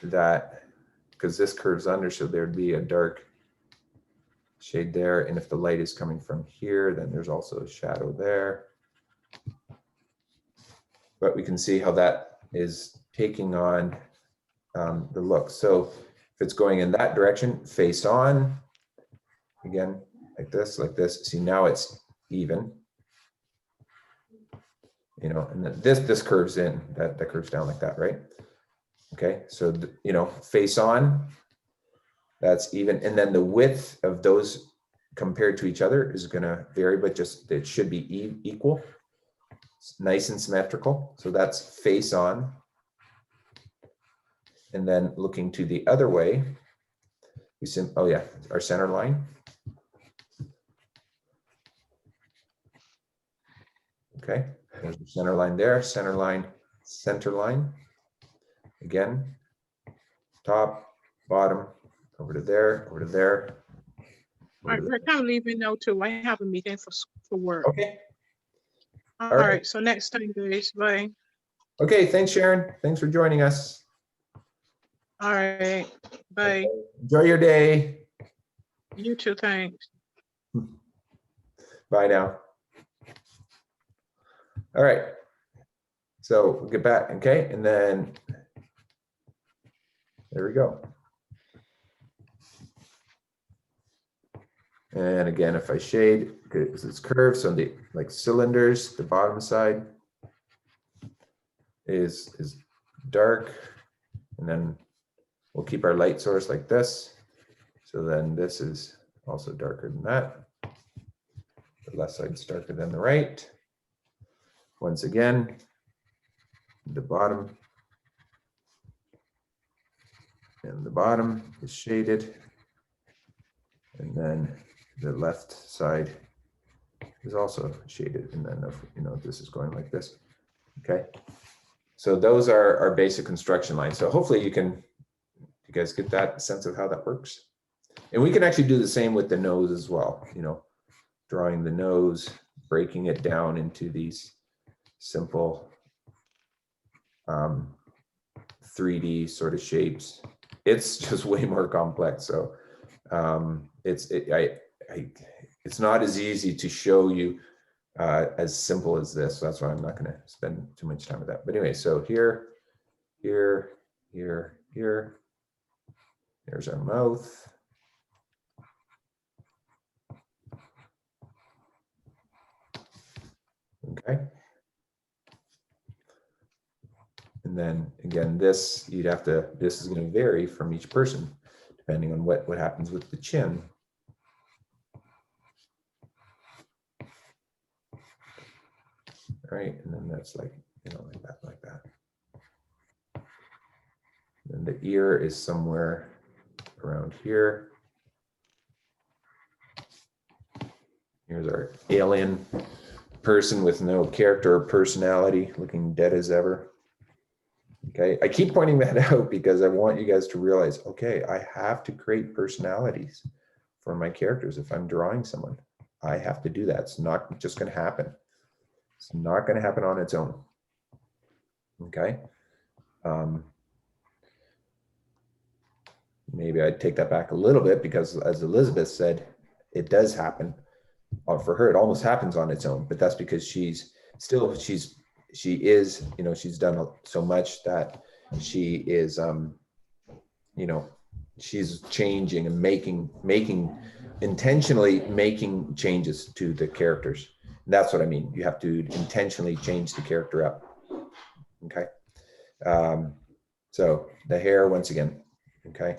that, because this curves under, so there'd be a dark shade there. And if the light is coming from here, then there's also a shadow there. But we can see how that is taking on the look. So if it's going in that direction, face on, again, like this, see now it's even, and then this curves in, that curves down like that, right? Okay, so, face on, that's even. And then the width of those compared to each other is gonna vary, but just, it should be equal. It's nice and symmetrical. So that's face on. And then looking to the other way, we see, oh yeah, our center line. Okay, there's the center line there, center line, center line. Again, top, bottom, over to there, over to there. All right, we're kind of leaving now too. I have a meeting for work. Okay. All right. right, so next time, guys. Bye. Okay, thanks, Sharon. Thanks for joining us. All right, bye. Okay. Enjoy your day. You too, thanks. Bye now. All right. So we'll get back, okay? And then there we go. And again, if I shade, because it's curved, so the like cylinders, the bottom side is dark, and then we'll keep our light source like this. So then this is also darker than that. The left side's darker than the right. Once again, the bottom and the bottom is shaded, and then the left side is also shaded, and then this is going like this. Okay, so those are our basic construction lines. So hopefully you guys get that sense of how that works. And we can actually do the same with the nose as well, drawing the nose, breaking it down into these simple 3D sort of shapes. It's just way more complex. So it's not as easy to show you as simple as this. So that's why I'm not going to spend too much time with that. But anyway, so here, here, here, here. There's our mouth. Okay. And then again, this is going to vary from each person depending on what happens with the chin. All right, and then that's like, like that. And the ear is somewhere around here. Here's our alien person with no character or personality, looking dead as ever. Okay, I keep pointing that out because I want you guys to realize, okay, I have to create personalities for my characters. If I'm drawing someone, I have to do that. It's not just going to happen. It's not going to happen on its own. Okay. Maybe I'd take that back a little bit because, as Elizabeth said, it does happen. For her, it almost happens on its own, but that's because she's done so much that she is, she's changing and intentionally making changes to the characters. And that's what I mean. You have to intentionally change the character up. Okay. So the hair, once again, okay.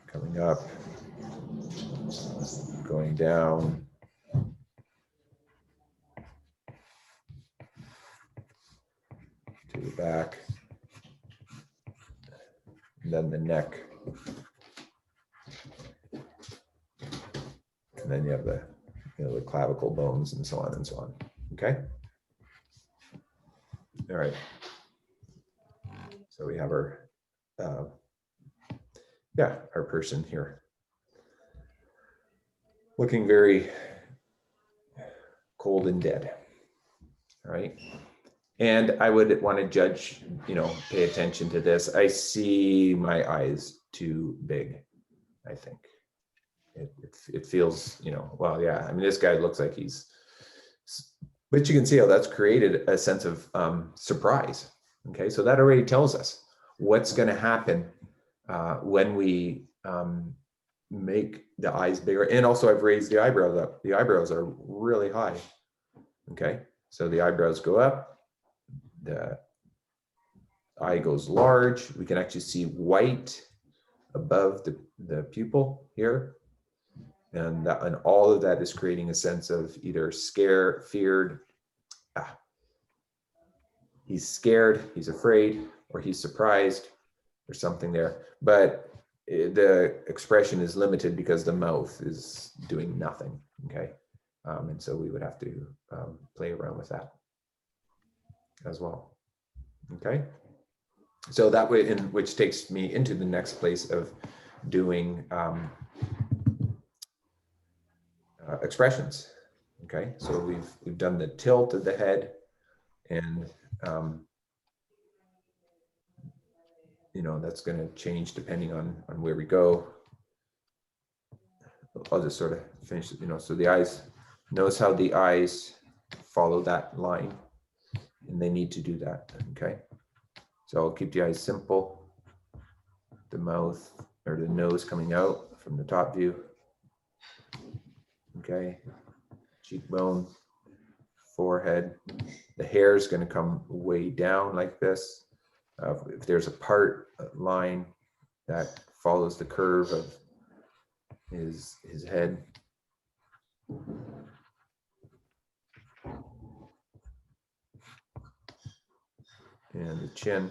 Coming up, going down. back. And then the neck. And then you have the, the clavicle bones and so on and so on. Okay. All right. So we have our, our person here. Looking very cold and dead. All right. And I would want to judge, pay attention to this. I see my eyes too big, I think. It feels, well, yeah, I mean, this guy looks like but you can see how that's created a sense of surprise. Okay, so that already tells us what's going to happen when we make the eyes bigger. And also I've raised the eyebrows up. The eyebrows are really high. Okay, so the eyebrows go up, the eye goes large. We can actually see white above the pupil here. And all of that is creating a sense of either scared, feared, he's scared, he's afraid, or he's surprised, or something there. But the expression is limited because the mouth is doing nothing, okay? And so we would have to play around with that as well, okay? So that way, which takes me into the next place of doing expressions. Okay, so we've done the tilt of the head, and that's going to change depending on where we go. I'll just sort of finish, so the eyes, notice how the eyes follow that line, and they need to do that. Okay, so I'll keep the eyes simple, the mouth or the nose coming out from the top view. Okay, cheekbone, forehead. The hair is going to come way down like this. If there's a line that follows the curve of his head. And the chin.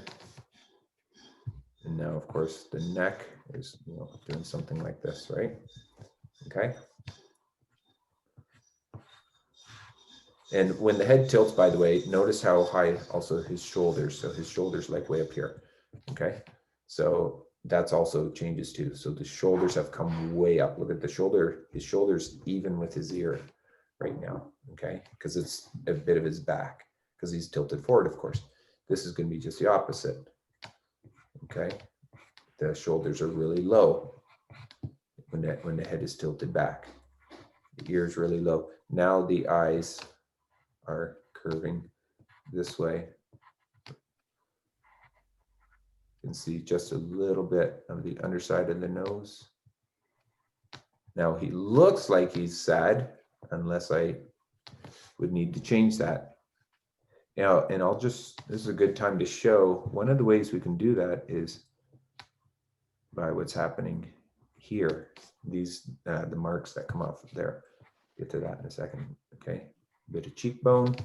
And now, of course, the neck is doing something like this, right? Okay. And when the head tilts, by the way, notice how high also his shoulders. So his shoulders like way up here. Okay. So that's also changes too. So the shoulders have come way up. Look at the shoulder, his shoulders even with his ear right now. Okay. Because it's a bit of his back because he's tilted forward, of course. This is going to be just the opposite. Okay. The shoulders are really low when the head is tilted back. The ear is really low. Now the eyes are curving this way. You can see just a little bit of the underside of the nose. Now he looks like he's sad, unless I would need to change that. Now, and this is a good time to show, one of the ways we can do that is by what's happening here. These, the marks that come off of there. Get to that in a second, okay? A bit of cheekbone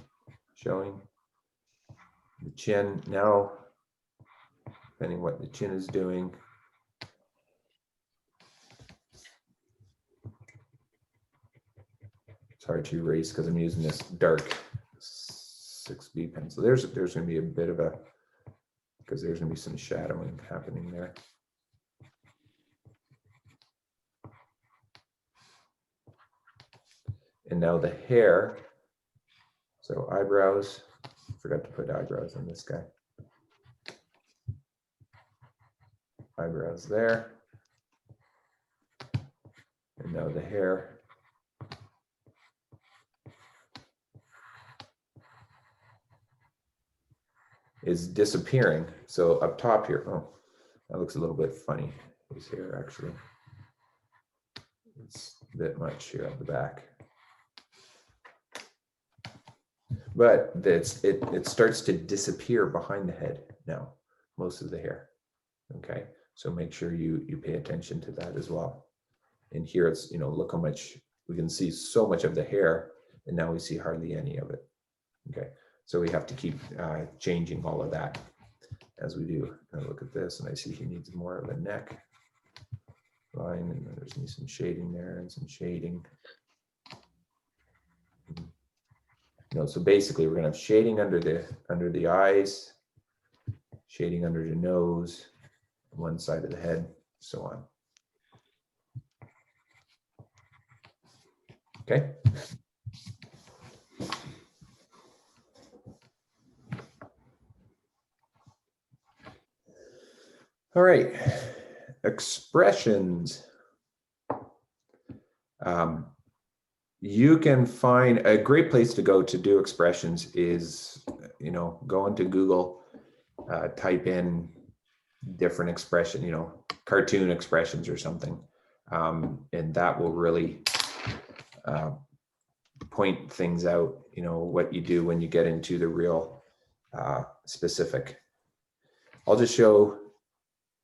showing. The chin now, depending what the chin is doing. It's hard to erase because I'm using this dark 6B pencil. There's going to be a bit of because there's going to be some shadowing happening there. And now the hair. So eyebrows, forgot to put eyebrows on this guy. Eyebrows there. And now the hair. Is disappearing. So up top here, oh, that looks a little bit funny. His hair actually. It's a bit much here at the back. But it starts to disappear behind the head now, most of the hair. Okay, so make sure you pay attention to that as well. And here it's, look how much, we can see so much of the hair, and now we see hardly any of it. Okay, so we have to keep changing all of that as we do. I look at this and I see he needs more of a neck line, and there's some shading there and some shading. So basically we're gonna have shading under the eyes, shading under the nose, one side of the head, so on. Okay. All right, expressions. You can find a great place to go to do expressions is, go into Google, type in different expression, cartoon expressions or something. And that will really point things out, what you do when you get into the real specific. I'll just show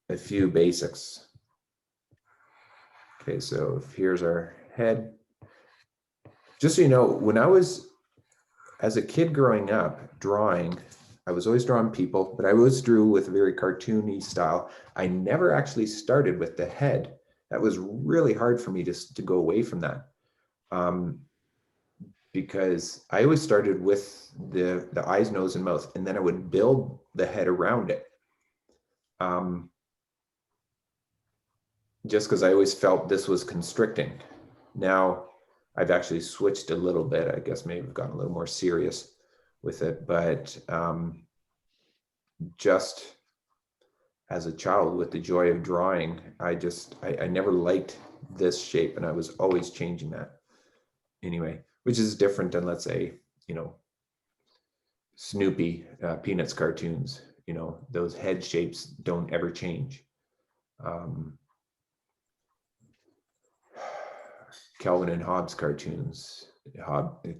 a few basics. Okay, so here's our head. Just so you know, when I was, as a kid growing up, drawing, I was always drawing people, but I always drew with a very cartoony style. I never actually started with the head. That was really hard for me to go away from that. Because I always started with the eyes, nose, and mouth, and then I would build the head around it. Just because I always felt this was constricting. Now, I've actually switched a little bit. I guess maybe I've gotten a little more serious with it, but just as a child with the joy of drawing, I never liked this shape, and I was always changing that anyway, which is different than, let's say, Snoopy, Peanuts cartoons, those head shapes don't ever change. Calvin and Hobbes cartoons,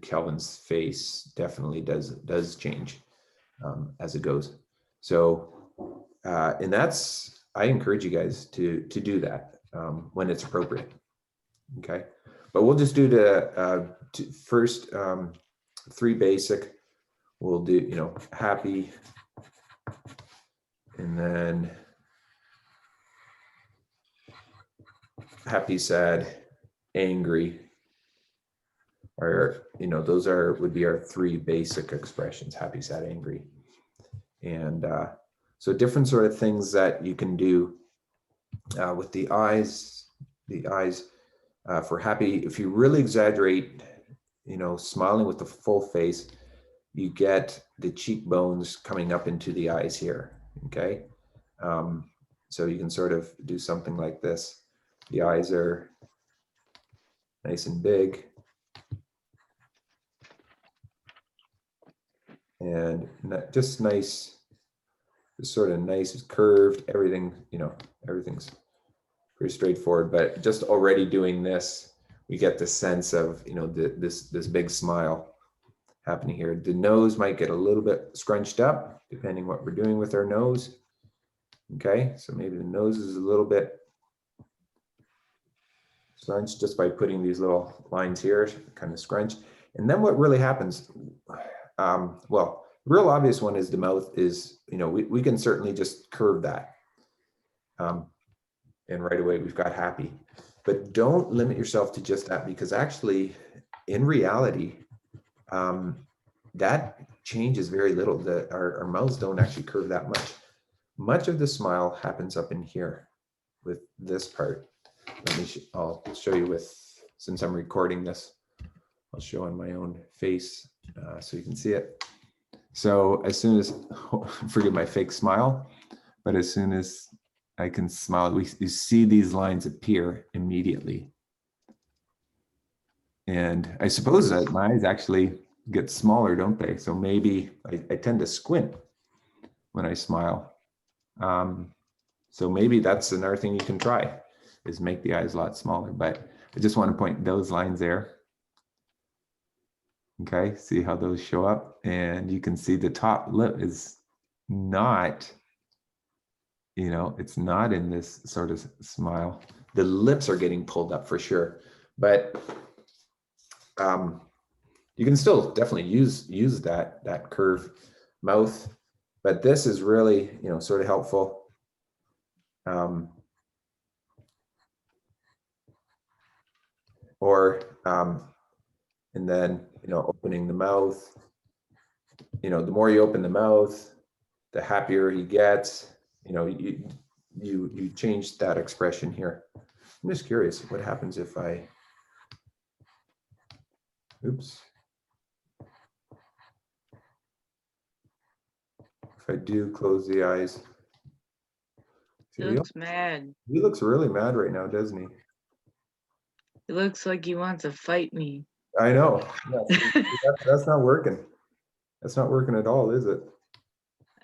Calvin's face definitely does change as it goes. So, and I encourage you guys to do that when it's appropriate. Okay, but we'll just do the first three basic. We'll do, happy, and then happy, sad, angry, or those would be our three basic expressions: happy, sad, angry. And so different sort of things that you can do with the eyes. For happy, if you really exaggerate, smiling with the full face, you get the cheekbones coming up into the eyes here. Okay, so you can sort of do something like this. The eyes are nice and big, and just nice, just sort of nice, curved, everything, everything's pretty straightforward, but just already doing this, we get the sense of, this big smile happening here. The nose might get a little bit scrunched up, depending what we're doing with our nose. Okay, so maybe the nose is a little bit scrunched just by putting these little lines here, kind of scrunch. And then what really happens, well, the real obvious one is the mouth is, we can certainly just curve that. And right away we've got happy. But don't limit yourself to just that, because actually, in reality, that changes very little. Our mouths don't actually curve that much. Much of the smile happens up in here with this part. I'll show you since I'm recording this, I'll show on my own face so you can see it. So as soon as, forgive my fake smile, but as soon as I can smile, you see these lines appear immediately. And I suppose that my eyes actually get smaller, don't they? So maybe I tend to squint when I smile. So maybe that's another thing you can try, is make the eyes a lot smaller. But I just want to point those lines there. Okay, see how those show up? And you can see the top lip is not, it's not in this sort of smile. The lips are getting pulled up for sure, but you can still definitely use that curved mouth But this is really, sort of helpful. And then, opening the mouth, the more you open the mouth, the happier he gets. You change that expression here. I'm just curious what happens if oops. If I do close the eyes. He looks mad. He looks really mad right now, doesn't he? It looks like he wants to fight me. I know. Yeah, that's not working. That's not working at all, is it?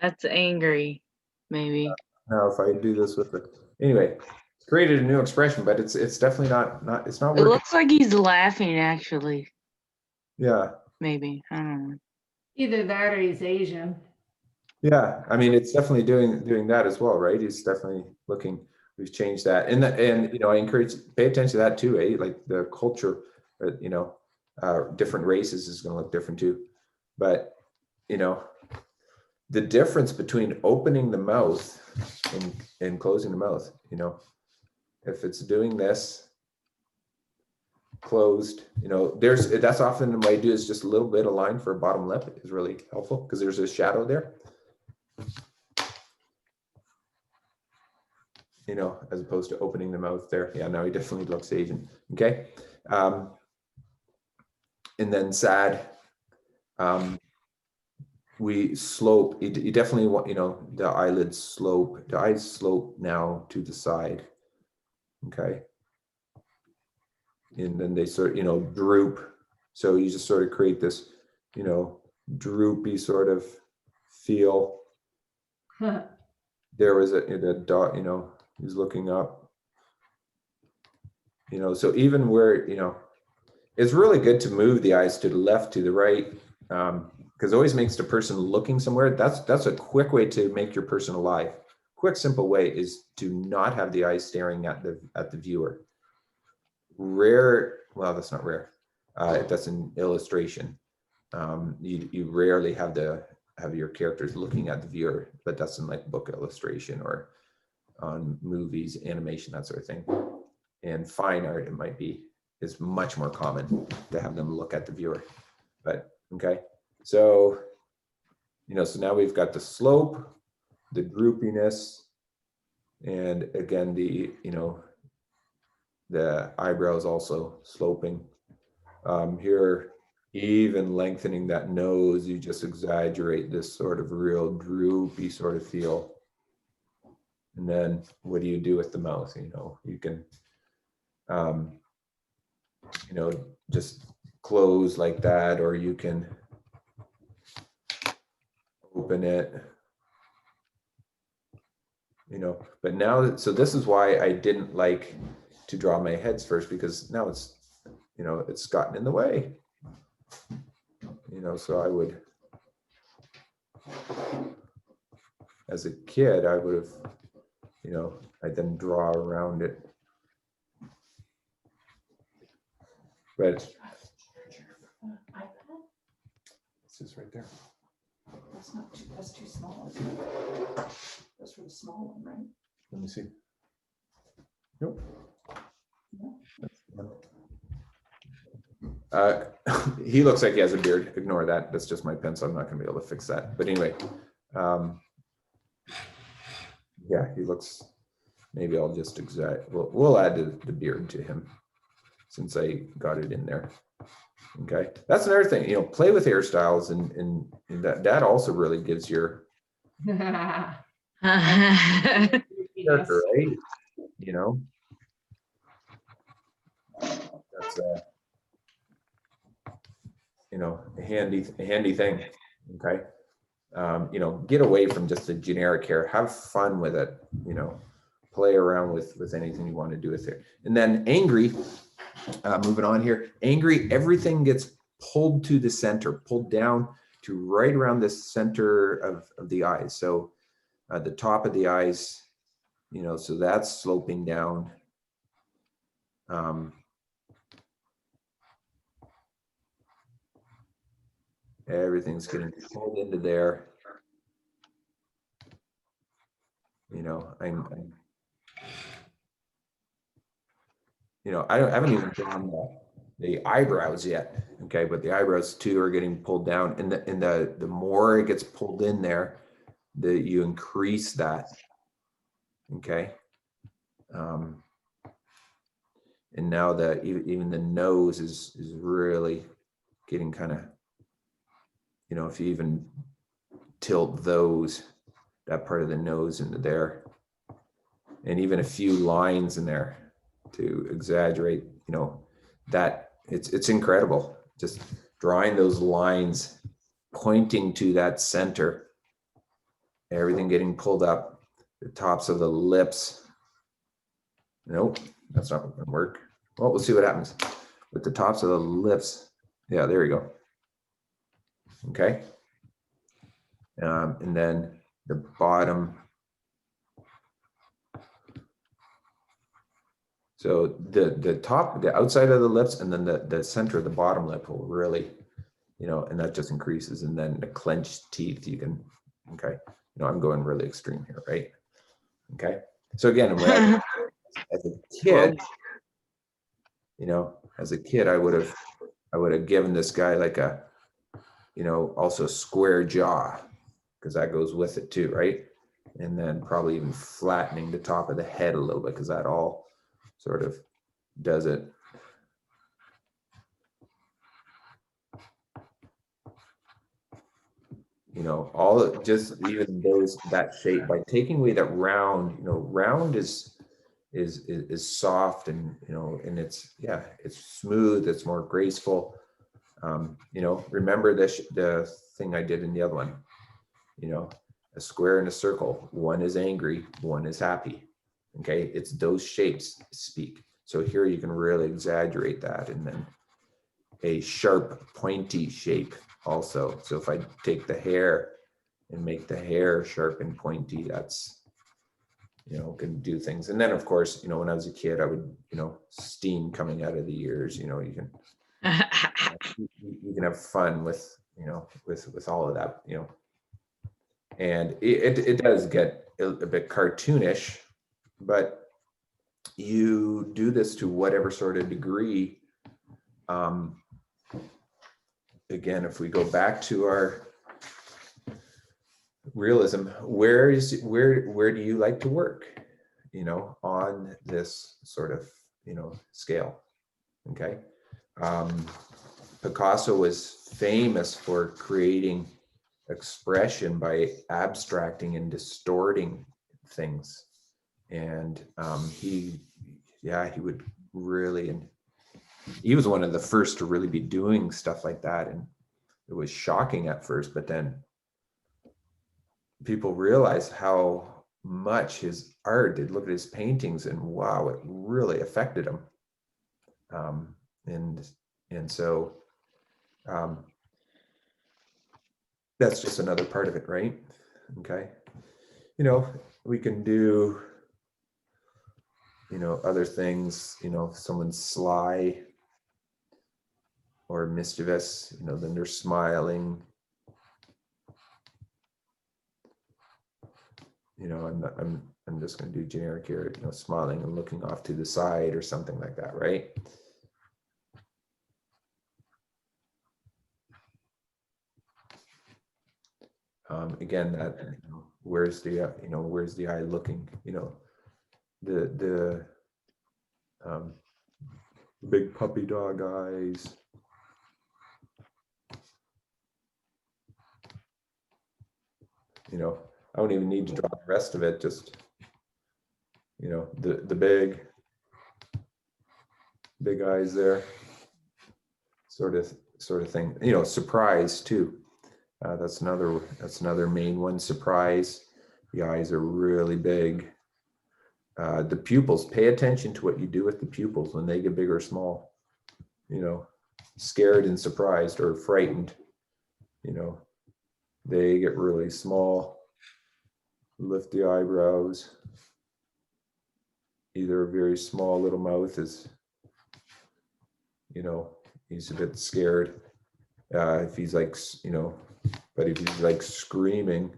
That's angry, maybe. Now, if I do this with the, anyway, it's created a new expression, but it's definitely not it's not It working. looks like he's laughing, actually. Yeah. Maybe. I don't know. Either that or he's Asian. Yeah, I mean, it's definitely doing that as well, right? He's definitely looking. We've changed that, and I encourage pay attention to that too, eh? Like the culture, different races is going to look different too, but the difference between opening the mouth and closing the mouth, if it's doing this closed, that's often the way I do is just a little bit of line for a bottom lip is really helpful because there's a shadow there. As opposed to opening the mouth there. Yeah, no, he definitely looks Asian. Okay. And then sad. We slope, you definitely want, the eyelids slope, the eyes slope now to the side. Okay. And then they sort of, droop. So you just sort of create this, droopy sort of feel. There was a dot, he's looking up, so even where, it's really good to move the eyes to the left, to the right, because it always makes the person looking somewhere. That's a quick way to make your person alive. Quick, simple way is to not have the eyes staring at the viewer. Rare, well, that's not rare. That's an illustration. You rarely have your characters looking at the viewer, but that's in like book illustration or on movies, animation, that sort of thing. And fine art, is much more common to have them look at the viewer. But okay, so so now we've got the slope, the droopiness, and again the eyebrows also sloping. Here, even lengthening that nose, you just exaggerate this sort of real droopy sort of feel. And then what do you do with the mouth? You can just close like that, or you can open it, but now, so this is why I didn't like to draw my heads first, because now it's, it's gotten in the way, so I would, as a kid, I would have, I'd then draw around it. But this is right there. That's too small. That's for the small one, right? Let me see. Nope. He looks like he has a beard. Ignore that. That's just my pen, so I'm not going to be able to fix that. But anyway, yeah, he looks. Maybe I'll just we'll add the beard to him since I got it in there. Okay, that's another thing. Play with hairstyles, and that also really gives your character, right? That's a handy thing. Okay, get away from just the generic hair. Have fun with it. Play around with anything you want to do with it. And then angry. Moving on here. Angry. Everything gets pulled to the center, pulled down to right around the center of the eyes. So the top of the eyes, so that's sloping down. Everything's getting pulled into there. you know, I haven't even drawn the eyebrows yet. Okay, but the eyebrows too are getting pulled down, and the more it gets pulled in there, you increase that. Okay. And now even the nose is really getting kind of, if you even tilt that part of the nose into there, and even a few lines in there to exaggerate, that it's incredible. Just drawing those lines pointing to that center, everything getting pulled up, the tops of the lips. Nope, that's not going to work. Well, we'll see what happens with the tops of the lips. Yeah, there we go. Okay. And then the bottom. So the top, the outside of the lips, and then the center of the bottom lip will really, and that just increases. And then the clenched teeth, you can, okay. I'm going really extreme here, right? Okay. So again, as a kid, I would have given this guy like a, also square jaw, because that goes with it too, right? And then probably even flattening the top of the head a little bit, because that all sort of does it. Just even that shape, by taking away that round, round is soft, and and it's smooth, it's more graceful. Remember the thing I did in the other one, a square and a circle, one is angry, one is happy. Okay, it's those shapes speak. So here you can really exaggerate that, and then a sharp pointy shape also. So if I take the hair and make the hair sharp and pointy, that's can do things. And then of course, when I was a kid, I would, steam coming out of the ears, you can you can have fun with with all of that, and it does get a bit cartoonish, but you do this to whatever sort of degree. Again, if we go back to our realism, where do you like to work, on this sort of, scale? Okay. Picasso was famous for creating expression by abstracting and distorting things. And he would really, and he was one of the first to really be doing stuff like that. And it was shocking at first, but then people realized how much his art did. Look at his paintings, and wow, it really affected him. And so that's just another part of it, right? Okay. We can do, other things, if someone's sly or mischievous, then they're smiling. I'm just going to do generic here, smiling and looking off to the side or something like that, right? Again, that where's the eye looking? The big puppy dog eyes. I don't even need to draw the rest of it. Just the big eyes there, sort of thing. Surprise too. That's another main one. Surprise. The eyes are really big. The pupils. Pay attention to what you do with the pupils when they get big or small. Scared and surprised or frightened. They get really small. Lift the eyebrows. Either a very small little mouth is, he's a bit scared. If he's like, but if he's like screaming,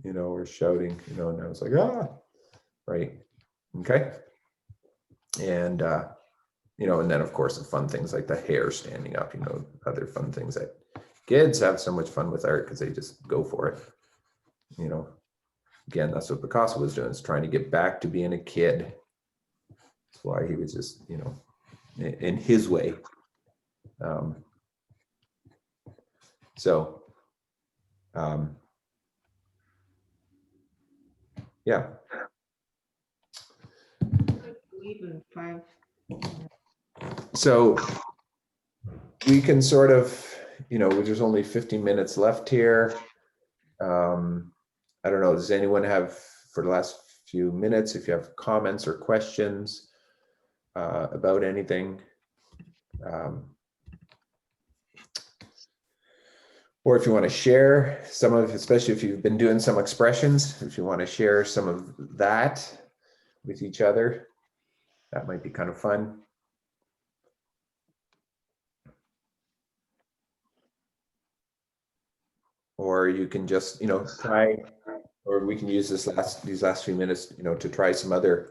or shouting, and I was like, ah, right. Okay. And, and then of course the fun things like the hair standing up, other fun things that kids have so much fun with art because they just go for it. Again, that's what Picasso was doing, is trying to get back to being a kid. That's why he was just, in his way. Yeah. Even 5. So we can sort of, there's only 15 minutes left here. I don't know, does anyone have, for the last few minutes, if you have comments or questions about anything? Or if you want to share some of, especially if you've been doing some expressions, if you want to share some of that with each other, that might be kind of fun. Or you can just, try, or we can use these last few minutes, to try some other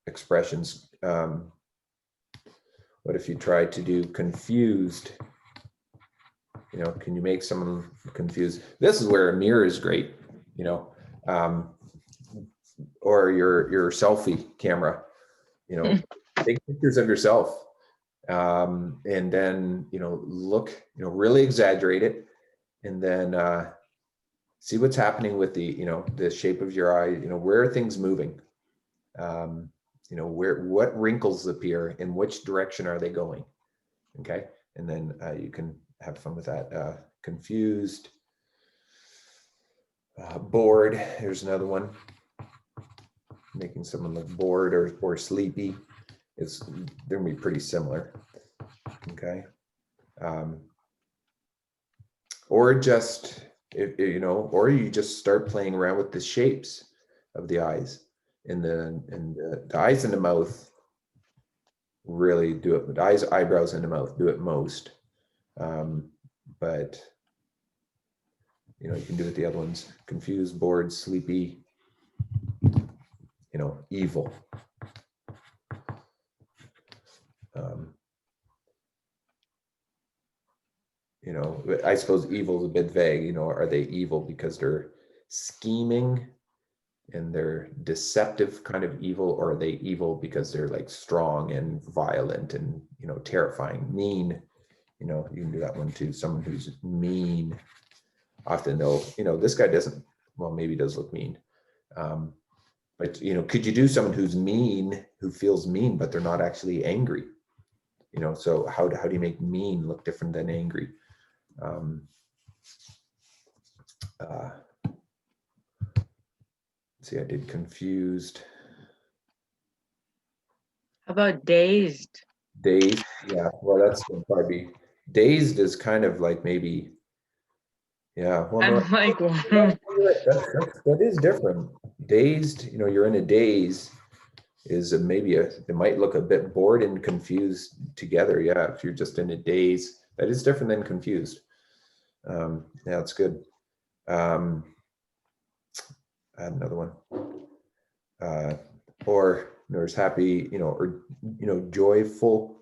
expressions. What if you try to do confused? Can you make someone confused? This is where a mirror is great, or your selfie camera, take pictures of yourself, and then, look, really exaggerate it, and then see what's happening with the shape of your eye, where are things moving? What wrinkles appear, in which direction are they going? Okay. And then you can have fun with that. Confused, bored. Here's another one. Making someone look bored or sleepy. They're gonna be pretty similar. Okay. Or just, or you just start playing around with the shapes of the eyes, and the eyes and the mouth really do it. The eyes, eyebrows, and the mouth do it most. But you can do it the other ones: confused, bored, sleepy, evil. I suppose evil is a bit vague. Are they evil because they're scheming and they're deceptive kind of evil, or are they evil because they're like strong and violent and terrifying, mean? You can do that one too. Someone who's mean, often though, this guy doesn't, well, maybe does look mean. But could you do someone who's mean, who feels mean, but they're not actually angry? So how do you make mean look different than angry? See, I did confused. How about dazed? Dazed, yeah. Well, that's gonna probably be, dazed is kind of like maybe, yeah. Well, no, I'm like, that is different. Dazed, you're in a daze, is it might look a bit bored and confused together. Yeah, if you're just in a daze, that is different than confused. Yeah, it's good. I had another one. Or there's happy, or joyful,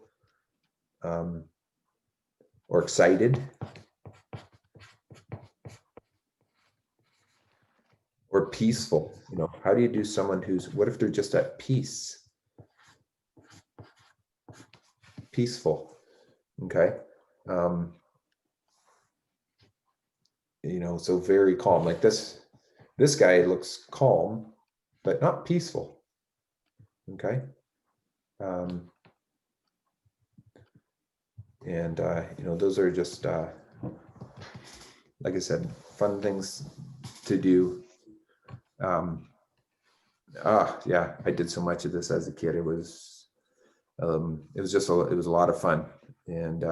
or excited, or peaceful. How do you do someone what if they're just at peace? Peaceful. Okay. So very calm. Like this guy looks calm, but not peaceful. Okay. And those are just like I said, fun things to do. Yeah, I did so much of this as a kid. It was just it was a lot of fun, and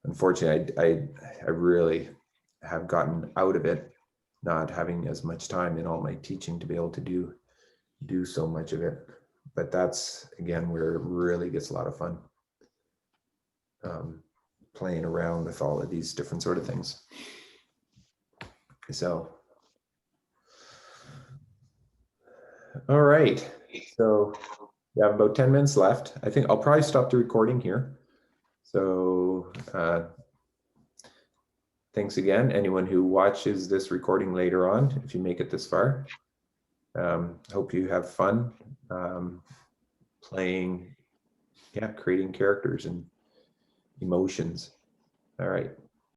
unfortunately I really have gotten out of it, not having as much time in all my teaching to be able to do so much of it. But that's again where it really gets a lot of fun, playing around with all of these different sort of things. So All right. So we have about 10 minutes left. I think I'll probably stop the recording here. So thanks again, anyone who watches this recording later on, if you make it this far. Hope you have fun playing, creating characters and emotions. All right.